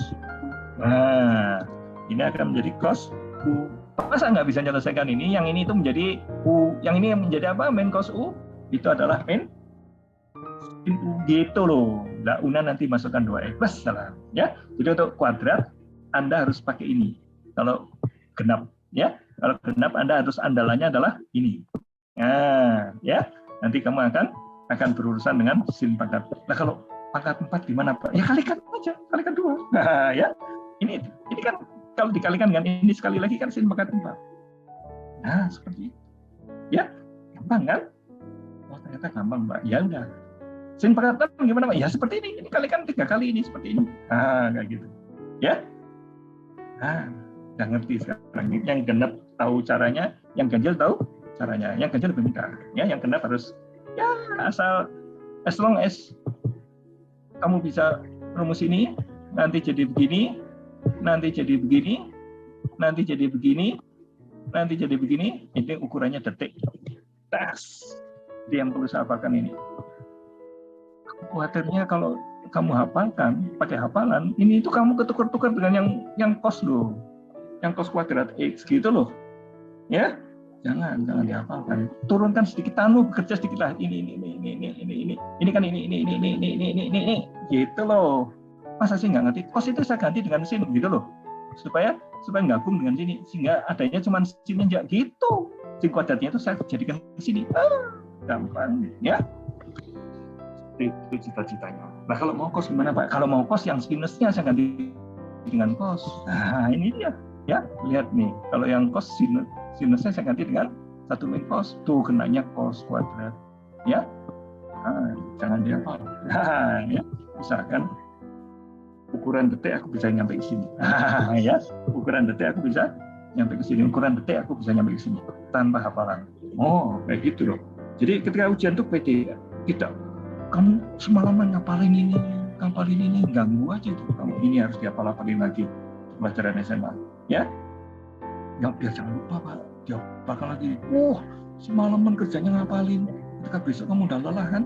S1: Nah, ini akan menjadi cos U. Masa nggak bisa menyelesaikan ini? Yang ini itu menjadi U. Yang ini menjadi apa? Min cos U. Itu adalah min U gitu loh. Nah, una nanti masukkan 2x. Plus salah. Ya. Jadi untuk kuadrat, Anda harus pakai ini. Kalau genap. Ya. Kalau genap, Anda harus andalannya adalah ini. Nah, ya. Nanti kamu akan berurusan dengan sin pangkat. Nah, kalau pangkat 4 gimana, Pak? Ya kalikan aja, kalikan 2. Nah, ya. Ini kan kalau dikalikan dengan ini sekali lagi kan sin pangkat 4. Nah, seperti itu. Ya, gampang kan? ternyata gampang Pak. Ya udah. Sin per 6 gimana Pak? Ya seperti ini kalikan 3 kali ini seperti ini. Kayak gitu. Ya. Udah ngerti sekarang. Yang genap tahu caranya, yang ganjil tahu caranya. Yang ganjil lebih mudah. Ya, yang genap harus ya asal as long as kamu bisa rumus ini, nanti jadi begini, nanti jadi begini, nanti jadi begini, nanti jadi begini, ini ukurannya detik. Tas. Jadi yang perlu saya hafalkan ini. Khawatirnya kalau kamu hafalkan, pakai hafalan, ini itu kamu ketukar-tukar dengan yang cos loh. Yang cos kuadrat X gitu loh. Ya, jangan dihafalkan. Turunkan sedikit tanganmu, bekerja sedikit lah. Ini kan ini, gitu loh. Masa sih nggak ngerti? Cos itu saya ganti dengan sin gitu loh. Supaya gabung dengan sini, sehingga adanya cuma sin aja gitu. Sin kuadratnya itu saya jadikan sini. Gampang, ya. Itu cita-citanya. Nah kalau mau cos gimana Pak? Kalau mau cos yang sinusnya saya ganti dengan cos. Nah ini dia, ya lihat nih. Kalau yang cos sinusnya saya ganti dengan 1 min cos. Tuh kenanya cos kuadrat, ya. Jangan dihafal. Ya, misalkan ukuran detik aku bisa nyampe ke sini. Ya, ukuran detik aku bisa nyampe ke sini. Ukuran detik aku bisa nyampe ke sini tanpa hafalan. Oh, kayak gitu loh. Jadi ketika ujian tuh pede, tidak kamu semalaman ngapalin ini, ganggu aja tuh. Kamu ini harus dihafal-hafalin lagi pelajaran SMA, ya. Yang biar jangan lupa Pak, dihafalkan lagi. Semalaman kerjanya ngapalin. Ketika besok kamu udah lelah kan,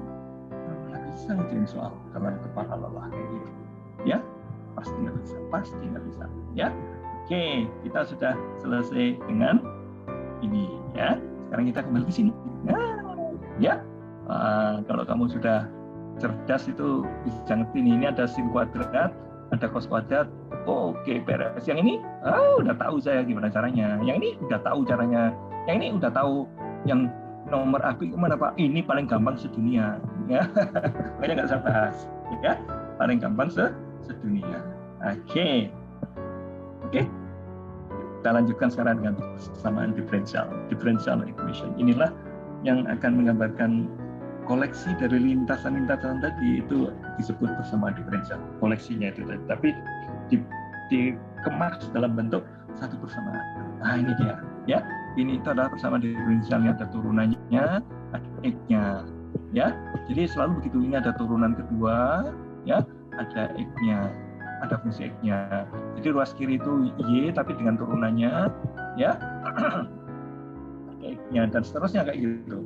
S1: nggak bisa ngerjain soal karena kepala lelah kayak gitu. Ya, pasti nggak bisa. Ya, oke, kita sudah selesai dengan ini, ya. Sekarang kita kembali ke sini. Ya. Kalau kamu sudah cerdas itu bisa ngerti nih, ini ada sin kuadrat, ada cos kuadrat. Oke, beres. Yang ini udah tahu saya gimana caranya. Yang ini udah tahu caranya. Yang ini udah tahu yang nomor aku kemana Pak? Ini paling gampang sedunia. Ya, makanya nggak usah bahas. Ya, paling gampang sedunia. Oke. Kita lanjutkan sekarang dengan persamaan differential equation. Inilah yang akan menggambarkan koleksi dari lintasan-lintasan tadi, itu disebut persamaan diferensial. Koleksinya itu tadi, tapi dikemas dalam bentuk satu persamaan. Nah ini dia, ya. Ini itu adalah persamaan diferensialnya, ada turunannya, ada x-nya, ya. Jadi selalu begitu. Ini ada turunan kedua, ya. Ada x-nya, ada fungsi x-nya. Jadi ruas kiri itu y, tapi dengan turunannya, ya. X-nya dan seterusnya kayak gitu.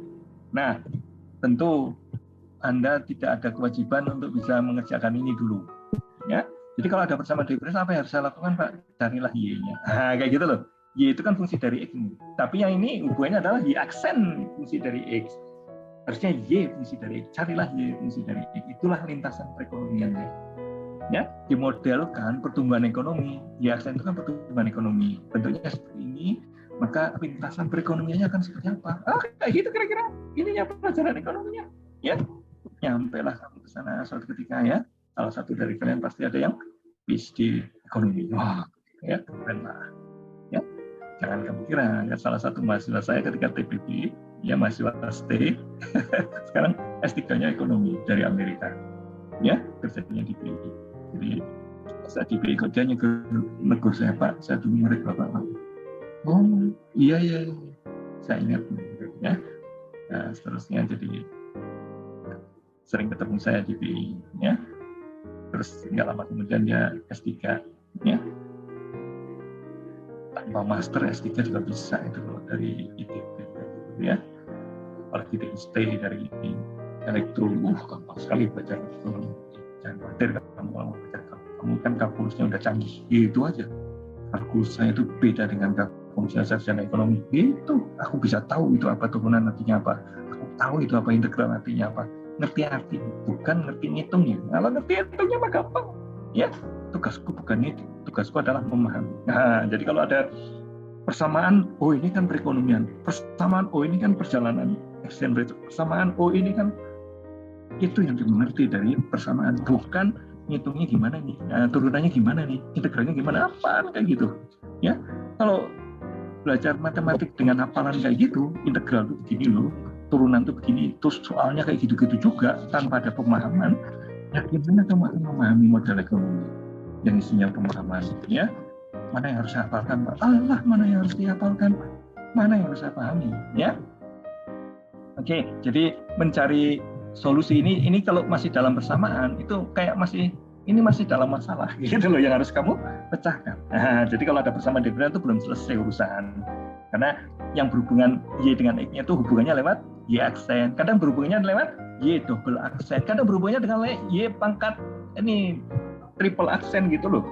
S1: Nah, tentu Anda tidak ada kewajiban untuk bisa mengerjakan ini dulu, ya. Jadi kalau ada persamaan diferensial, apa yang harus saya lakukan Pak? Carilah y-nya. Kayak gitu loh. Y itu kan fungsi dari x ini. Tapi yang ini hubungannya adalah y aksen fungsi dari x. Harusnya y fungsi dari x. Carilah y fungsi dari x. Itulah lintasan perekonomian. Ya, dimodelkan pertumbuhan ekonomi. Y aksen itu kan pertumbuhan ekonomi. Bentuknya seperti ini. Maka lintasan perekonomiannya akan seperti apa? Kayak gitu kira-kira. Ininya pelajaran ekonominya. Ya, nyampelah kamu ke sana suatu ketika, ya. Salah satu dari kalian pasti ada yang PhD ekonomi. Wah, ya keren lah. Ya, jangan kamu kira. Ya, salah satu mahasiswa saya ketika TPB, ya mahasiswa ST, sekarang S3-nya ekonomi dari Amerika. Ya, kerjanya di BI. Jadi saat di BI kerjanya ke negur saya, Pak, saya dulu murid Bapak. Oh iya, saya ingat, ya. Nah, seterusnya jadi sering ketemu saya di BI, ya. Terus nggak lama kemudian dia S3, ya. Tanpa master S3 juga bisa itu loh, dari ITB, ya. Apalagi di IST dari elektro, gampang sekali belajar ekonomi. Jangan khawatir kamu kalau belajar, kamu kan kalkulusnya udah canggih, itu aja. Kalkulus saya itu beda dengan kalkulusnya sarjana ekonomi. Itu aku bisa tahu itu apa turunan artinya apa. Aku tahu itu apa integral artinya apa. Ngerti arti, bukan ngerti ngitungnya. Kalau ngerti ngitungnya mah gampang. Ya, tugasku bukan itu. Tugasku adalah memahami. Nah, jadi kalau ada persamaan, oh ini kan perekonomian. Persamaan, oh ini kan perjalanan exchange rate. Persamaan, oh ini kan, itu yang dimengerti dari persamaan. Bukan ngitungnya gimana nih, turunannya gimana nih, integralnya gimana, apaan kayak gitu. Ya, kalau belajar matematik dengan hafalan kayak gitu, integral itu begini loh, turunan itu begini, terus soalnya kayak gitu-gitu juga tanpa ada pemahaman, ya gimana kamu akan memahami model ekonomi yang isinya pemahaman, ya? Mana yang harus saya hafalkan, Pak? Allah, mana yang harus dihafalkan, mana yang harus saya pahami, ya? Oke, jadi mencari solusi ini kalau masih dalam bersamaan itu kayak masih dalam masalah gitu loh yang harus kamu pecahkan. Nah, jadi kalau ada bersamaan diferensial itu belum selesai urusan. Karena yang berhubungan Y dengan X-nya itu hubungannya lewat Y aksen, kadang berhubungannya lewat Y double aksen, kadang berhubungannya dengan Y pangkat ini triple aksen gitu loh.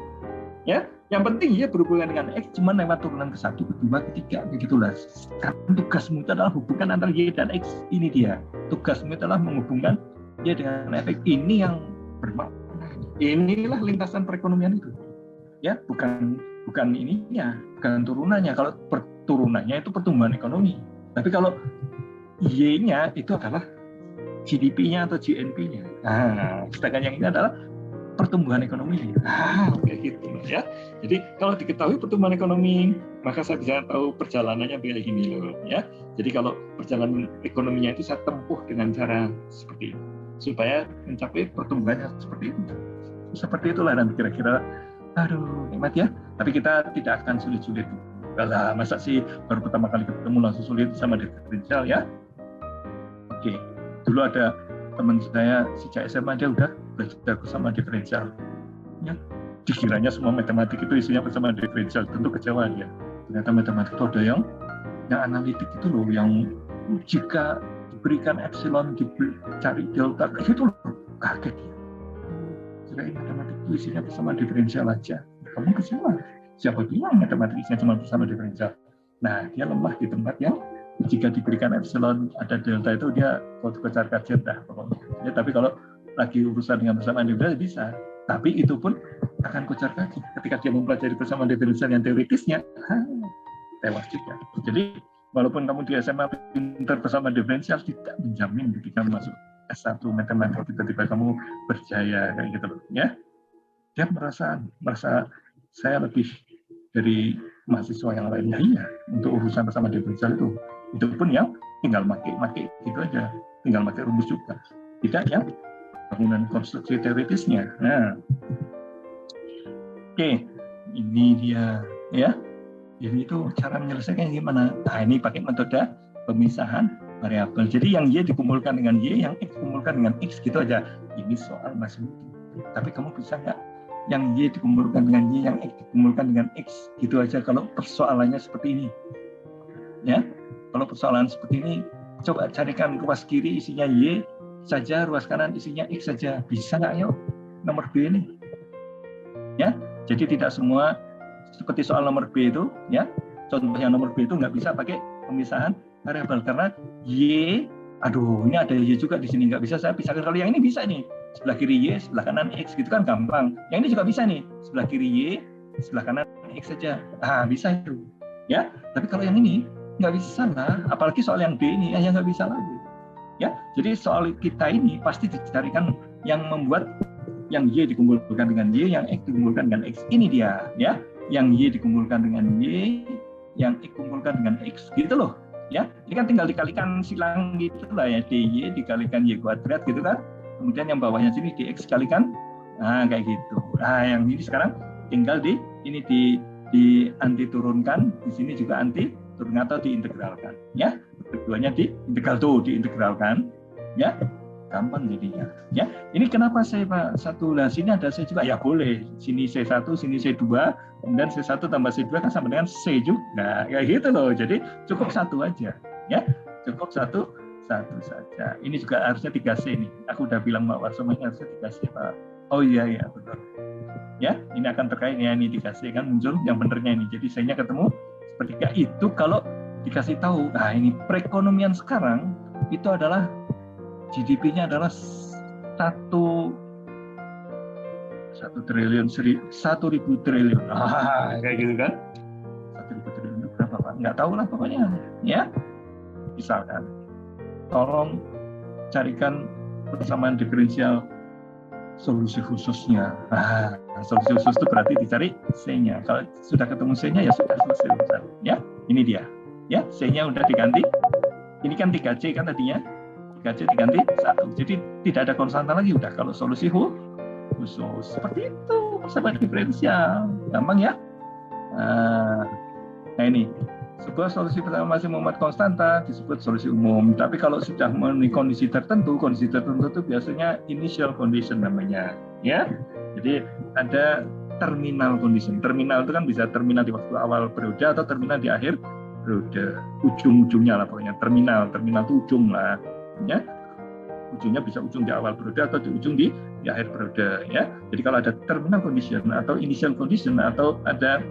S1: Ya, yang penting ya berhubungan dengan X cuma lewat turunan ke-1, ke-2, ke-3 begitulah. Karena tugasmu itu adalah hubungan antara Y dan X. Ini dia. Tugasmu adalah menghubungkan Y dengan X. Ini yang bermakna. Inilah lintasan perekonomian itu. Ya, bukan ininya, bukan turunannya. Kalau turunannya itu pertumbuhan ekonomi. Tapi kalau Y-nya itu adalah GDP-nya atau GNP-nya. Nah, sedangkan yang ini adalah pertumbuhan ekonomi. Kayak gitu ya. Jadi kalau diketahui pertumbuhan ekonomi, maka saya bisa tahu perjalanannya kayak gini loh ya. Jadi kalau perjalanan ekonominya itu saya tempuh dengan cara seperti itu supaya mencapai pertumbuhannya seperti itu. Seperti itulah nanti kira-kira. Aduh, nikmat ya. Tapi kita tidak akan sulit-sulit. Lah, masa sih baru pertama kali ketemu langsung sulit sama diferensial ya? Oke. Dulu ada teman saya sejak SMA dia udah belajar bersama diferensial. Ya, dikiranya semua matematik itu isinya bersama diferensial, tentu kecewa dia. Ternyata matematik itu ada yang analitik itu loh, yang jika diberikan epsilon dicari delta gitu loh, kaget dia. Kirain matematik itu isinya bersama diferensial aja. Kamu kecewa. Siapa bilang matematik isinya cuma bersama diferensial? Nah, dia lemah di tempat yang jika diberikan epsilon ada delta itu dia kocar kacir dah pokoknya. Ya, tapi kalau lagi urusan dengan persamaan diferensial bisa. Tapi itu pun akan kocar kacir. Ketika dia mempelajari persamaan diferensial yang teoritisnya, tewas juga. Jadi walaupun kamu di SMA pintar persamaan diferensial tidak menjamin ketika masuk S1 matematik tiba-tiba kamu berjaya kayak gitu loh. Ya, dia merasa saya lebih dari mahasiswa yang lainnya. Iya, untuk urusan persamaan diferensial itu pun yang tinggal make gitu aja, tinggal pakai rumus juga, tidak yang bangunan konstruksi teoritisnya. Nah, oke, ini dia ya. Ini tuh cara menyelesaikannya gimana? Nah, ini pakai metode pemisahan variabel. Jadi yang Y dikumpulkan dengan Y, yang X dikumpulkan dengan X gitu aja. Ini soal masih mungkin. Tapi kamu bisa nggak yang Y dikumpulkan dengan Y, yang X dikumpulkan dengan X gitu aja kalau persoalannya seperti ini? Ya. Kalau persoalan seperti ini, coba carikan ruas kiri isinya Y saja, ruas kanan isinya X saja. Bisa nggak yuk? Nomor B ini. Ya, jadi tidak semua seperti soal nomor B itu, ya. Contoh yang nomor B itu nggak bisa pakai pemisahan variabel karena Y, aduh ini ada Y juga di sini, nggak bisa saya pisahkan. Kalau yang ini bisa nih, sebelah kiri Y, sebelah kanan X gitu kan gampang. Yang ini juga bisa nih, sebelah kiri Y, sebelah kanan X saja. Bisa itu. Ya, tapi kalau yang ini nggak bisa lah, apalagi soal yang B ini yang nggak bisa lagi. Ya, jadi soal kita ini pasti dicarikan yang membuat yang Y dikumpulkan dengan Y, yang X dikumpulkan dengan X. Ini dia, ya, yang Y dikumpulkan dengan Y, yang X dikumpulkan dengan X, gitu loh. Ya, ini kan tinggal dikalikan silang gitu lah ya, DY dikalikan Y kuadrat gitu kan. Kemudian yang bawahnya sini DX kalikan, kayak gitu. Yang ini sekarang tinggal di anti turunkan, di sini juga anti turun atau diintegralkan, ya. Keduanya diintegralkan, ya. Gampang jadinya, ya. Ini kenapa saya Pak satu lah, sini ada C juga, ya boleh. Sini C1, sini C2, kemudian C1 tambah C2 kan sama dengan C juga, kayak gitu loh. Jadi cukup satu aja, ya. Cukup satu saja. Ini juga harusnya 3C nih. Aku udah bilang Pak Warsono ini harusnya 3C Pak. Oh iya betul. Ya, ini akan terkait ya, ini 3C kan muncul yang benernya ini. Jadi C-nya ketemu sepertiga itu kalau dikasih tahu. Nah, ini perekonomian sekarang itu adalah GDP-nya adalah 1.000 triliun. Kayak gitu kan? 1.000 triliun itu berapa Pak? Nggak tahu lah pokoknya. Ya, misalkan, tolong carikan persamaan diferensial solusi khususnya. Solusi khusus itu berarti dicari C-nya. Kalau sudah ketemu C-nya ya sudah selesai urusan. Ya, ini dia. Ya, C-nya udah diganti Ini kan 3C kan tadinya, 3C diganti 1. Jadi tidak ada konstanta lagi udah kalau solusi khusus. Seperti itu persamaan diferensial. Gampang ya? Nah ini, sebuah solusi persamaan masih memuat konstanta disebut solusi umum. Tapi kalau sudah memenuhi kondisi tertentu itu biasanya initial condition namanya. Ya, jadi ada terminal condition. Terminal itu kan bisa terminal di waktu awal periode atau terminal di akhir periode, ujung-ujungnya lah pokoknya. Terminal itu ujung lah, ya. Ujungnya bisa ujung di awal periode atau di ujung di akhir periode, ya. Jadi kalau ada terminal condition atau initial condition atau ada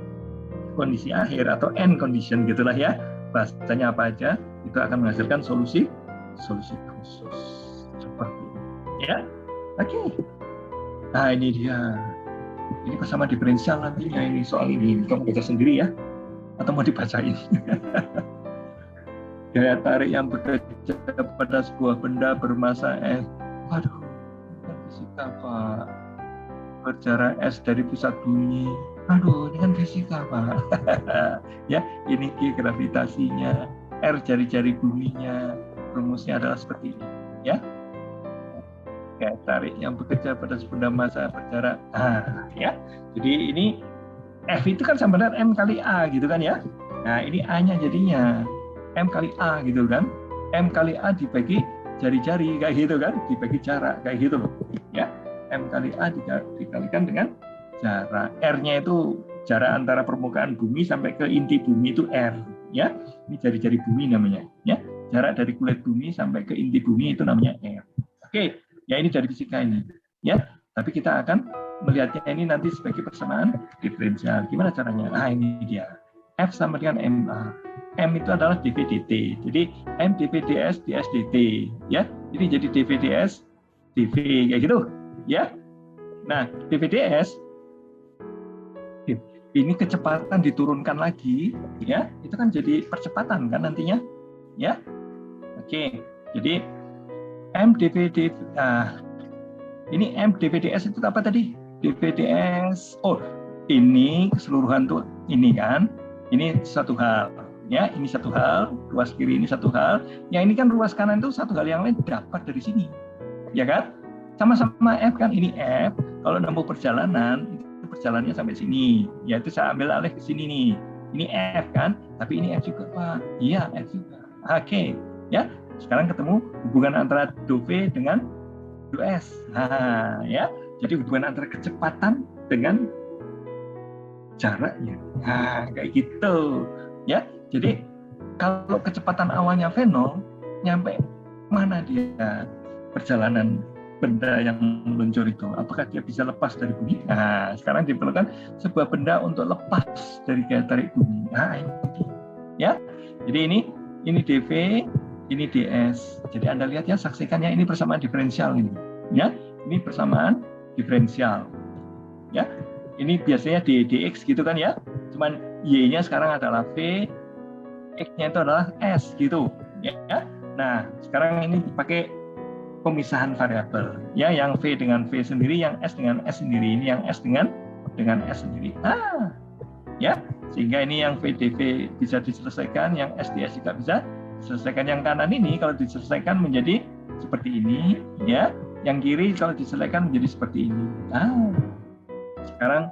S1: kondisi akhir atau end condition gitulah ya, bahasanya apa aja, itu akan menghasilkan solusi khusus seperti ini, ya. Oke. Nah ini dia. Ini persamaan diferensial nantinya ini soal ini. Kamu baca sendiri ya, atau mau dibacain? Gaya tarik yang bekerja pada sebuah benda bermassa S. Waduh, bukan fisika Pak. Berjarak S dari pusat bumi. Aduh, ini kan fisika Pak. Ya, ini G gravitasinya, R jari-jari buminya. Rumusnya adalah seperti ini. Ya, gaya tarik yang bekerja pada benda massa berjarak ya. Jadi ini F itu kan sama dengan M kali A gitu kan ya. Nah ini A-nya jadinya M kali A gitu kan. M kali A dibagi jari-jari kayak gitu kan, dibagi jarak kayak gitu loh ya. M kali A dikalikan dengan jarak. R-nya itu jarak antara permukaan bumi sampai ke inti bumi itu R ya. Ini jari-jari bumi namanya ya. Jarak dari kulit bumi sampai ke inti bumi itu namanya R. Oke. Ya ini dari fisika ini, ya. Tapi kita akan melihatnya ini nanti sebagai persamaan diferensial. Gimana caranya? Nah ini dia. F sama dengan MA. M itu adalah dV dt. Jadi M dV ds ds dt, ya. Jadi dV ds dV kayak gitu, ya. Nah dV ds ini kecepatan diturunkan lagi, ya. Itu kan jadi percepatan kan nantinya, ya. Oke. Jadi M dV ini M dVds itu apa tadi? dVds. Oh, ini keseluruhan tuh ini kan. Ini satu hal, ya. Ini satu hal. Ruas kiri ini satu hal. Yang ini kan ruas kanan itu satu hal yang lain dapat dari sini, ya kan? Sama-sama F kan. Ini F. Kalau nempuh perjalanan itu perjalanannya sampai sini. Ya itu saya ambil alih ke sini nih. Ini F kan. Tapi ini F juga Pak. Iya F juga. Oke, ya. Sekarang ketemu hubungan antara dV dengan ds. Nah, ya. Jadi hubungan antara kecepatan dengan jaraknya. Nah, kayak gitu. Ya. Jadi kalau kecepatan awalnya V0, nyampe mana dia perjalanan benda yang meluncur itu? Apakah dia bisa lepas dari bumi? Nah, sekarang diperlukan sebuah benda untuk lepas dari gaya tarik bumi. Nah, ini. Ya. Jadi ini dV, ini ds. Jadi Anda lihat ya, saksikan ya, ini persamaan diferensial ini. Ya, ini persamaan diferensial. Ya, ini biasanya dx gitu kan ya. Cuman y-nya sekarang adalah v, x-nya itu adalah s gitu. Ya. Nah, sekarang ini pakai pemisahan variabel. Ya, yang v dengan v sendiri, yang s dengan s sendiri. Ini yang s dengan s sendiri. Ya, sehingga ini yang v dv bisa diselesaikan, yang s ds juga bisa selesaikan. Yang kanan ini kalau diselesaikan menjadi seperti ini, ya. Yang kiri kalau diselesaikan menjadi seperti ini. Sekarang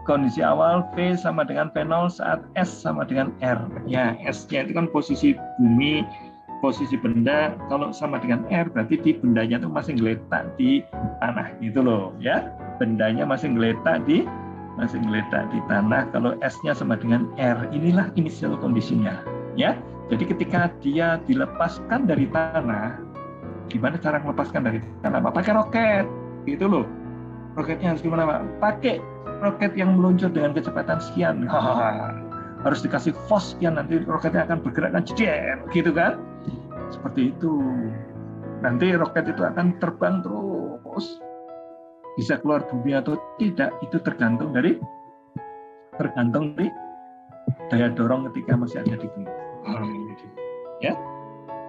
S1: kondisi awal V sama dengan V0 saat S sama dengan R. Ya, S-nya itu kan posisi bumi, posisi benda. Kalau sama dengan R berarti di bendanya itu masih ngeletak di tanah gitu loh, ya. Bendanya masih ngeletak di tanah. Kalau S-nya sama dengan R, inilah initial condition-nya, ya. Jadi ketika dia dilepaskan dari tanah, gimana cara melepaskan dari tanah? Pakai roket, gitu loh. Roketnya harus gimana Pak? Pakai roket yang meluncur dengan kecepatan sekian. Harus dikasih force sekian, nanti roketnya akan bergerak kan, gitu kan? Seperti itu. Nanti roket itu akan terbang terus. Bisa keluar bumi atau tidak, itu tergantung dari daya dorong ketika masih ada di bumi. Ya,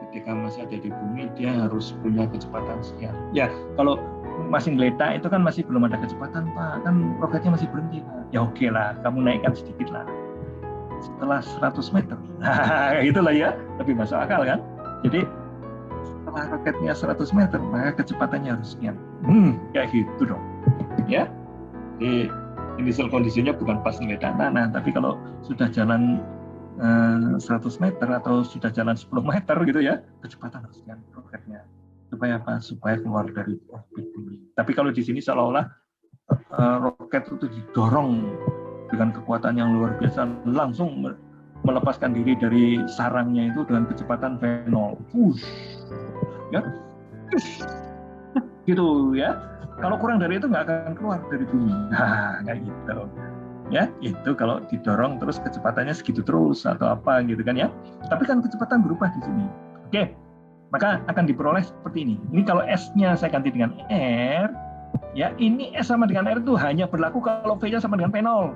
S1: ketika masih ada di bumi dia harus punya kecepatan sekian. Ya, kalau masih ngeletak itu kan masih belum ada kecepatan Pak, kan roketnya masih berhenti Pak. Ya oke lah, kamu naikkan sedikit lah. setelah 100 meter. Nah, itulah ya, lebih masuk akal kan. Jadi setelah roketnya 100 meter, maka kecepatannya harus sekian. Kayak gitu dong. Ya. Jadi initial kondisinya bukan pas ngeledak tanah, tapi kalau sudah jalan 100 meter atau sudah jalan 10 meter gitu ya, kecepatan harus sekian roketnya. Supaya apa? Supaya keluar dari orbit bumi. Tapi kalau di sini seolah-olah roket itu didorong dengan kekuatan yang luar biasa, langsung melepaskan diri dari sarangnya itu dengan kecepatan V0. Ya, gitu ya. Kalau kurang dari itu nggak akan keluar dari bumi. Nah, kayak gitu. Ya, itu kalau didorong terus kecepatannya segitu terus atau apa gitu kan ya. Tapi kan kecepatan berubah di sini. Oke, maka akan diperoleh seperti ini. Ini kalau S-nya saya ganti dengan R, ya ini S sama dengan R itu hanya berlaku kalau V-nya sama dengan V0.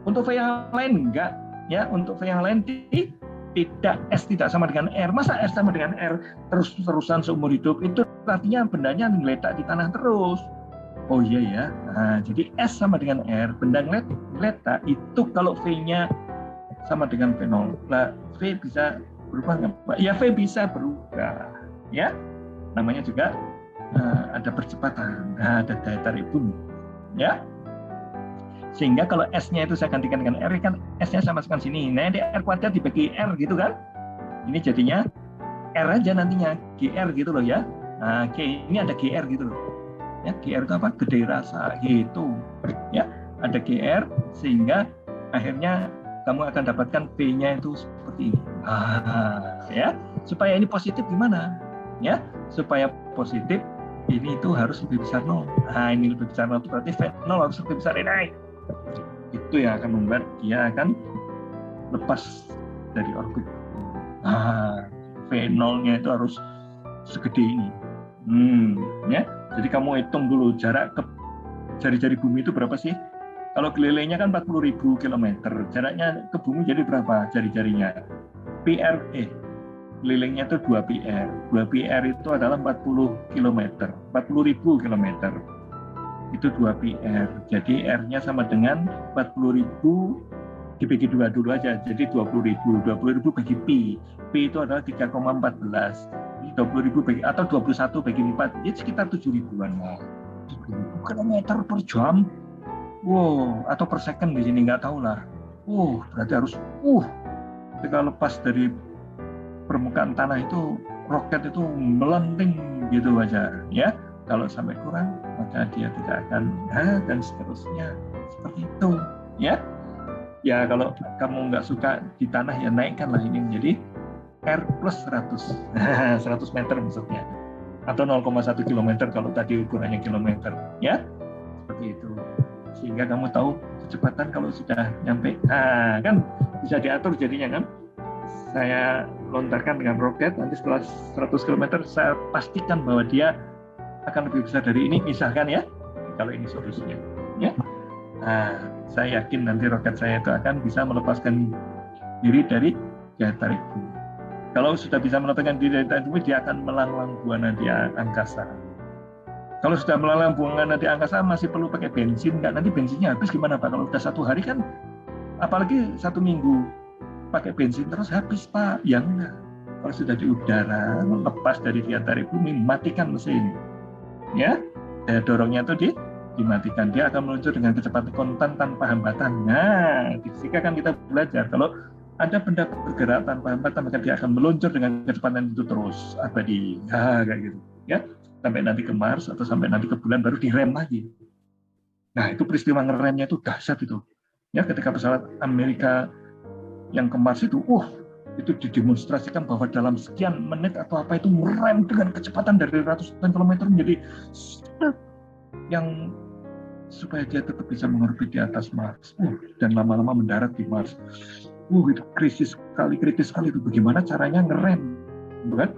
S1: Untuk V yang lain enggak, ya. Untuk V yang lain tidak, S tidak sama dengan R. Masa S sama dengan R terus-terusan seumur hidup? Itu artinya bendanya ngeletak di tanah terus. Oh iya ya. Nah, jadi S sama dengan R, benda ngeletak itu kalau V-nya sama dengan V0. Nah, V bisa berubah nggak Pak? Ya, V bisa berubah. Ya, namanya juga ada percepatan, ada daya tarik bumi. Ya. Sehingga kalau S-nya itu saya gantikan dengan R, kan S-nya saya masukkan sini. Nah, di R kuadrat dibagi R gitu kan. Ini jadinya R aja nantinya, GR gitu loh ya. Nah, ini ada GR gitu loh. Ya, GR itu apa? Gede rasa gitu. Ya, ada GR sehingga akhirnya kamu akan dapatkan V-nya itu seperti ini. Ya, supaya ini positif gimana? Ya, supaya positif ini itu harus lebih besar 0. Nah, ini lebih besar 0 berarti V0 harus lebih besar ini. Itu yang akan membuat dia akan lepas dari orbit. V0-nya itu harus segede ini. Ya. Jadi kamu hitung dulu jarak ke jari-jari bumi itu berapa sih? Kalau kelilingnya kan 40.000 km. Jaraknya ke bumi jadi berapa jari-jarinya? PR kelilingnya itu 2 PR. 2 PR itu adalah 40 km. 40.000 km. Itu 2 PR. Jadi R-nya sama dengan 40.000 dibagi 2 dulu aja. Jadi 20.000. 20.000 bagi Pi. Pi itu adalah 3,14. 20.000 bagi atau 21 bagi 4. Jadi sekitar 7.000-an. 7.000 km per jam. Wow, atau per second di sini nggak tahu lah. Berarti harus ketika lepas dari permukaan tanah itu roket itu melenting gitu aja ya. Kalau sampai kurang maka dia tidak akan dan seterusnya seperti itu ya. Ya kalau kamu nggak suka di tanah ya naikkanlah ini menjadi R plus 100 100 meter maksudnya atau 0,1 km kalau tadi ukurannya kilometer ya seperti itu sehingga kamu tahu kecepatan kalau sudah nyampe kan bisa diatur jadinya kan. Saya lontarkan dengan roket nanti setelah 100 km saya pastikan bahwa dia akan lebih besar dari ini misalkan ya kalau ini solusinya ya. Saya yakin nanti roket saya itu akan bisa melepaskan diri dari daya tarik bumi. Kalau sudah bisa melepaskan diri dari daya tarik bumi dia akan melanglang buana di angkasa. Kalau sudah melanglang buana di angkasa masih perlu pakai bensin nggak? Nanti bensinnya habis gimana Pak? Kalau sudah 1 hari kan apalagi 1 minggu pakai bensin terus habis Pak. Ya enggak. Kalau sudah di udara lepas dari daya tarik bumi matikan mesin. Ya, daya dorongnya itu dimatikan, dia akan meluncur dengan kecepatan kontan tanpa hambatan. Nah, di fisika kan kita belajar kalau ada benda bergerak tanpa hambatan maka dia akan meluncur dengan kecepatan itu terus abadi. Kayak gitu ya, sampai nanti ke Mars atau sampai nanti ke bulan baru direm lagi. Nah, itu peristiwa ngeremnya itu dahsyat itu. Ya, ketika pesawat Amerika yang ke Mars itu didemonstrasikan bahwa dalam sekian menit atau apa itu merem dengan kecepatan dari ratusan kilometer menjadi yang supaya dia tetap bisa mengorbit di atas Mars dan lama-lama mendarat di Mars. Itu kritis sekali itu bagaimana caranya ngerem, bukan?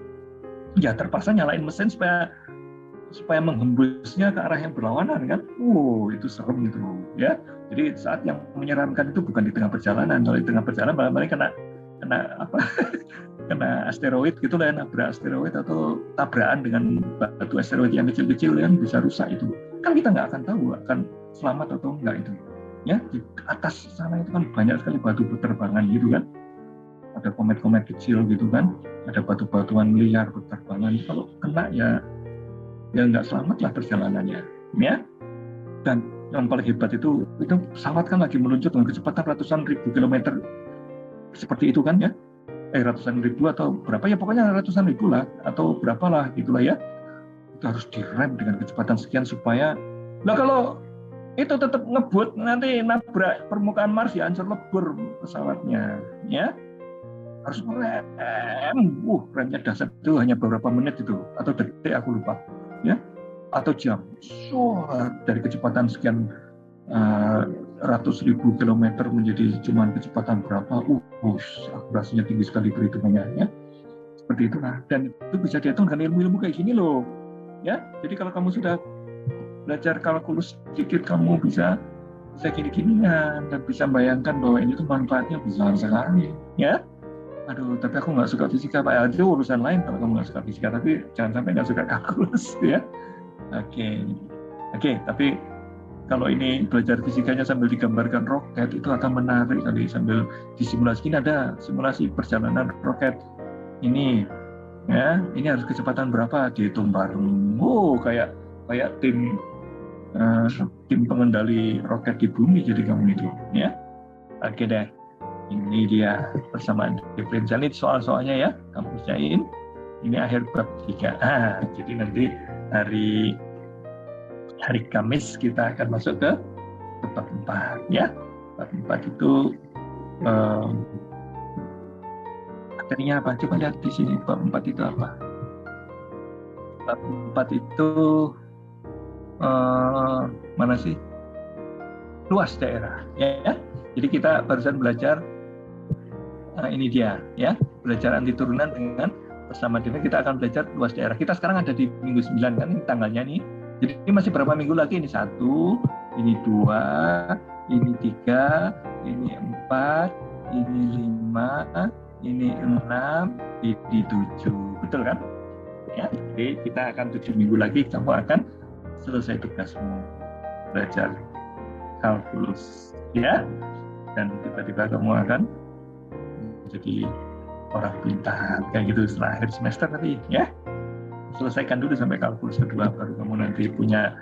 S1: Ya terpaksa nyalain mesin supaya menghembusnya ke arah yang berlawanan kan. Itu serem itu ya. Jadi saat yang menyeramkan itu bukan di tengah perjalanan. Kalau di tengah perjalanan malah kena kena asteroid gitu lah, nabrak asteroid atau tabrakan dengan batu asteroid yang kecil-kecil yang bisa rusak itu kan kita nggak akan tahu akan selamat atau enggak itu Ya, di atas sana itu kan banyak sekali batu berterbangan gitu kan. Ada komet-komet kecil gitu kan, ada batu-batuan liar berterbangan. Kalau kena ya nggak selamat lah perjalanannya, ya. Dan yang paling hebat itu pesawat kan lagi meluncur dengan kecepatan ratusan ribu kilometer seperti itu kan ya, ratusan ribu atau berapa ya, pokoknya ratusan ribu lah atau berapa lah gitulah ya. Itu harus direm dengan kecepatan sekian supaya, lah kalau itu tetap ngebut nanti nabrak permukaan Mars ya hancur lebur pesawatnya, ya. Harus rem, remnya dahsyat itu hanya beberapa menit itu atau detik aku lupa, ya, atau jam. Dari kecepatan sekian ratus ribu kilometer menjadi cuma kecepatan berapa, akurasinya tinggi sekali perhitungannya, ya. Seperti itulah, dan itu bisa dihitung dengan ilmu-ilmu kayak gini loh, ya. Jadi kalau kamu sudah belajar kalkulus sedikit, kamu bisa gini-ginian dan bisa bayangkan bahwa ini tuh manfaatnya besar sekali, ya. Aduh, tapi aku nggak suka fisika, Pak. Itu urusan lain kalau kamu nggak suka fisika, tapi jangan sampai nggak suka kalkulus, ya. Oke, tapi kalau ini belajar fisikanya sambil digambarkan roket, itu akan menarik kali. Sambil disimulasi, ini ada simulasi perjalanan roket ini, ya. Ini harus kecepatan berapa, dihitung bareng. Kayak tim pengendali roket di bumi jadi kamu itu, ya. Oke deh, ini dia persamaan diferensial. Ini soal-soalnya ya, kamu kerjain. Ini akhir bab 3. Jadi nanti hari Kamis kita akan masuk ke bab 4, ya. Bab 4 itu materinya apa? Coba lihat di sini, bab 4 itu apa? Bab 4 itu mana sih? Luas daerah, ya. Jadi kita barusan belajar ini dia, ya. Belajar anti turunan dengan persamaan diferensial. Kita akan belajar luas daerah. Kita sekarang ada di minggu 9 kan, ini tanggalnya nih. Jadi ini masih berapa minggu lagi? Ini 1, ini 2, ini 3, ini 4, ini 5, ini 6, ini 7. Betul kan? Ya. Jadi kita akan 7 minggu lagi kamu akan selesai tugasmu belajar kalkulus, ya. Dan tiba-tiba kamu akan jadi orang pintar kayak gitu setelah akhir semester tadi, ya. Selesaikan dulu sampai kalkulus kedua, baru kamu nanti punya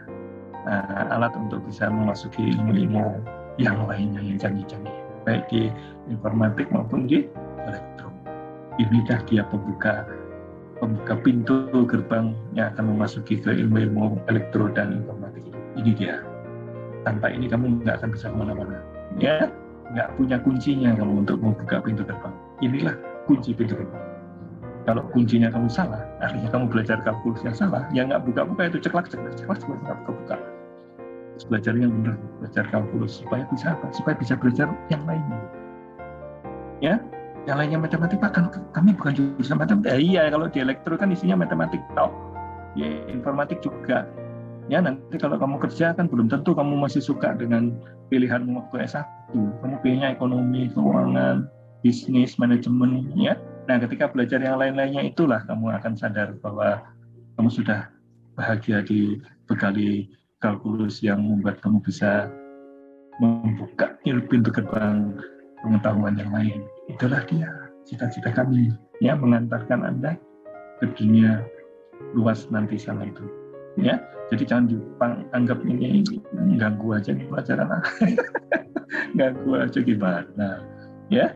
S1: alat untuk bisa memasuki ilmu-ilmu yang lainnya yang canggih-canggih, baik di informatik maupun di elektro. Ini dah dia pembuka pintu gerbang yang akan memasuki ke ilmu-ilmu elektro dan informatik. Ini dia. Tanpa ini kamu nggak akan bisa kemana-mana, ya. Nggak punya kuncinya kamu untuk membuka pintu gerbang. Inilah kunci pintu gerbang. Kalau kuncinya kamu salah, artinya kamu belajar kalkulus yang salah, ya nggak buka-buka itu ceklak nggak buka-buka. Terus belajar yang benar, belajar kalkulus supaya bisa apa? Supaya bisa belajar yang lainnya. Ya, yang lainnya matematik, Pak, kan kami bukan jurusan matematik. Iya, kalau di elektro kan isinya matematik, toh. Ya, informatik juga. Ya, nanti kalau kamu kerja kan belum tentu kamu masih suka dengan pilihan waktu S1. Kamu pilihnya ekonomi, keuangan, bisnis, manajemen, ya. Nah, ketika belajar yang lain-lainnya itulah kamu akan sadar bahwa kamu sudah bahagia dibekali kalkulus yang membuat kamu bisa membuka pintu gerbang pengetahuan yang lain. Itulah dia cita-cita kami, ya, mengantarkan Anda ke dunia luas nanti sana itu, ya. Jadi jangan anggap ini ganggu aja nih pelajaran. Ganggu aja gimana, ya.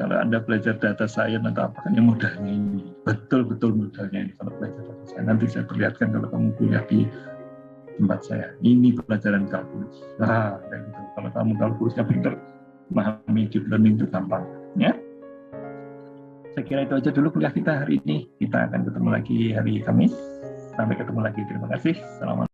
S1: Kalau Anda belajar data science atau apa kan yang mudahnya ini, betul-betul mudahnya ini kalau belajar data science. Nanti saya perlihatkan kalau kamu kuliah di tempat saya. Ini pelajaran kalkulus. Kayak gitu. Kalau kamu kalkulusnya pintar, memahami deep learning itu gampang, ya. Saya kira itu aja dulu kuliah kita hari ini. Kita akan ketemu lagi hari Kamis. Sampai ketemu lagi. Terima kasih. Assalamualaikum.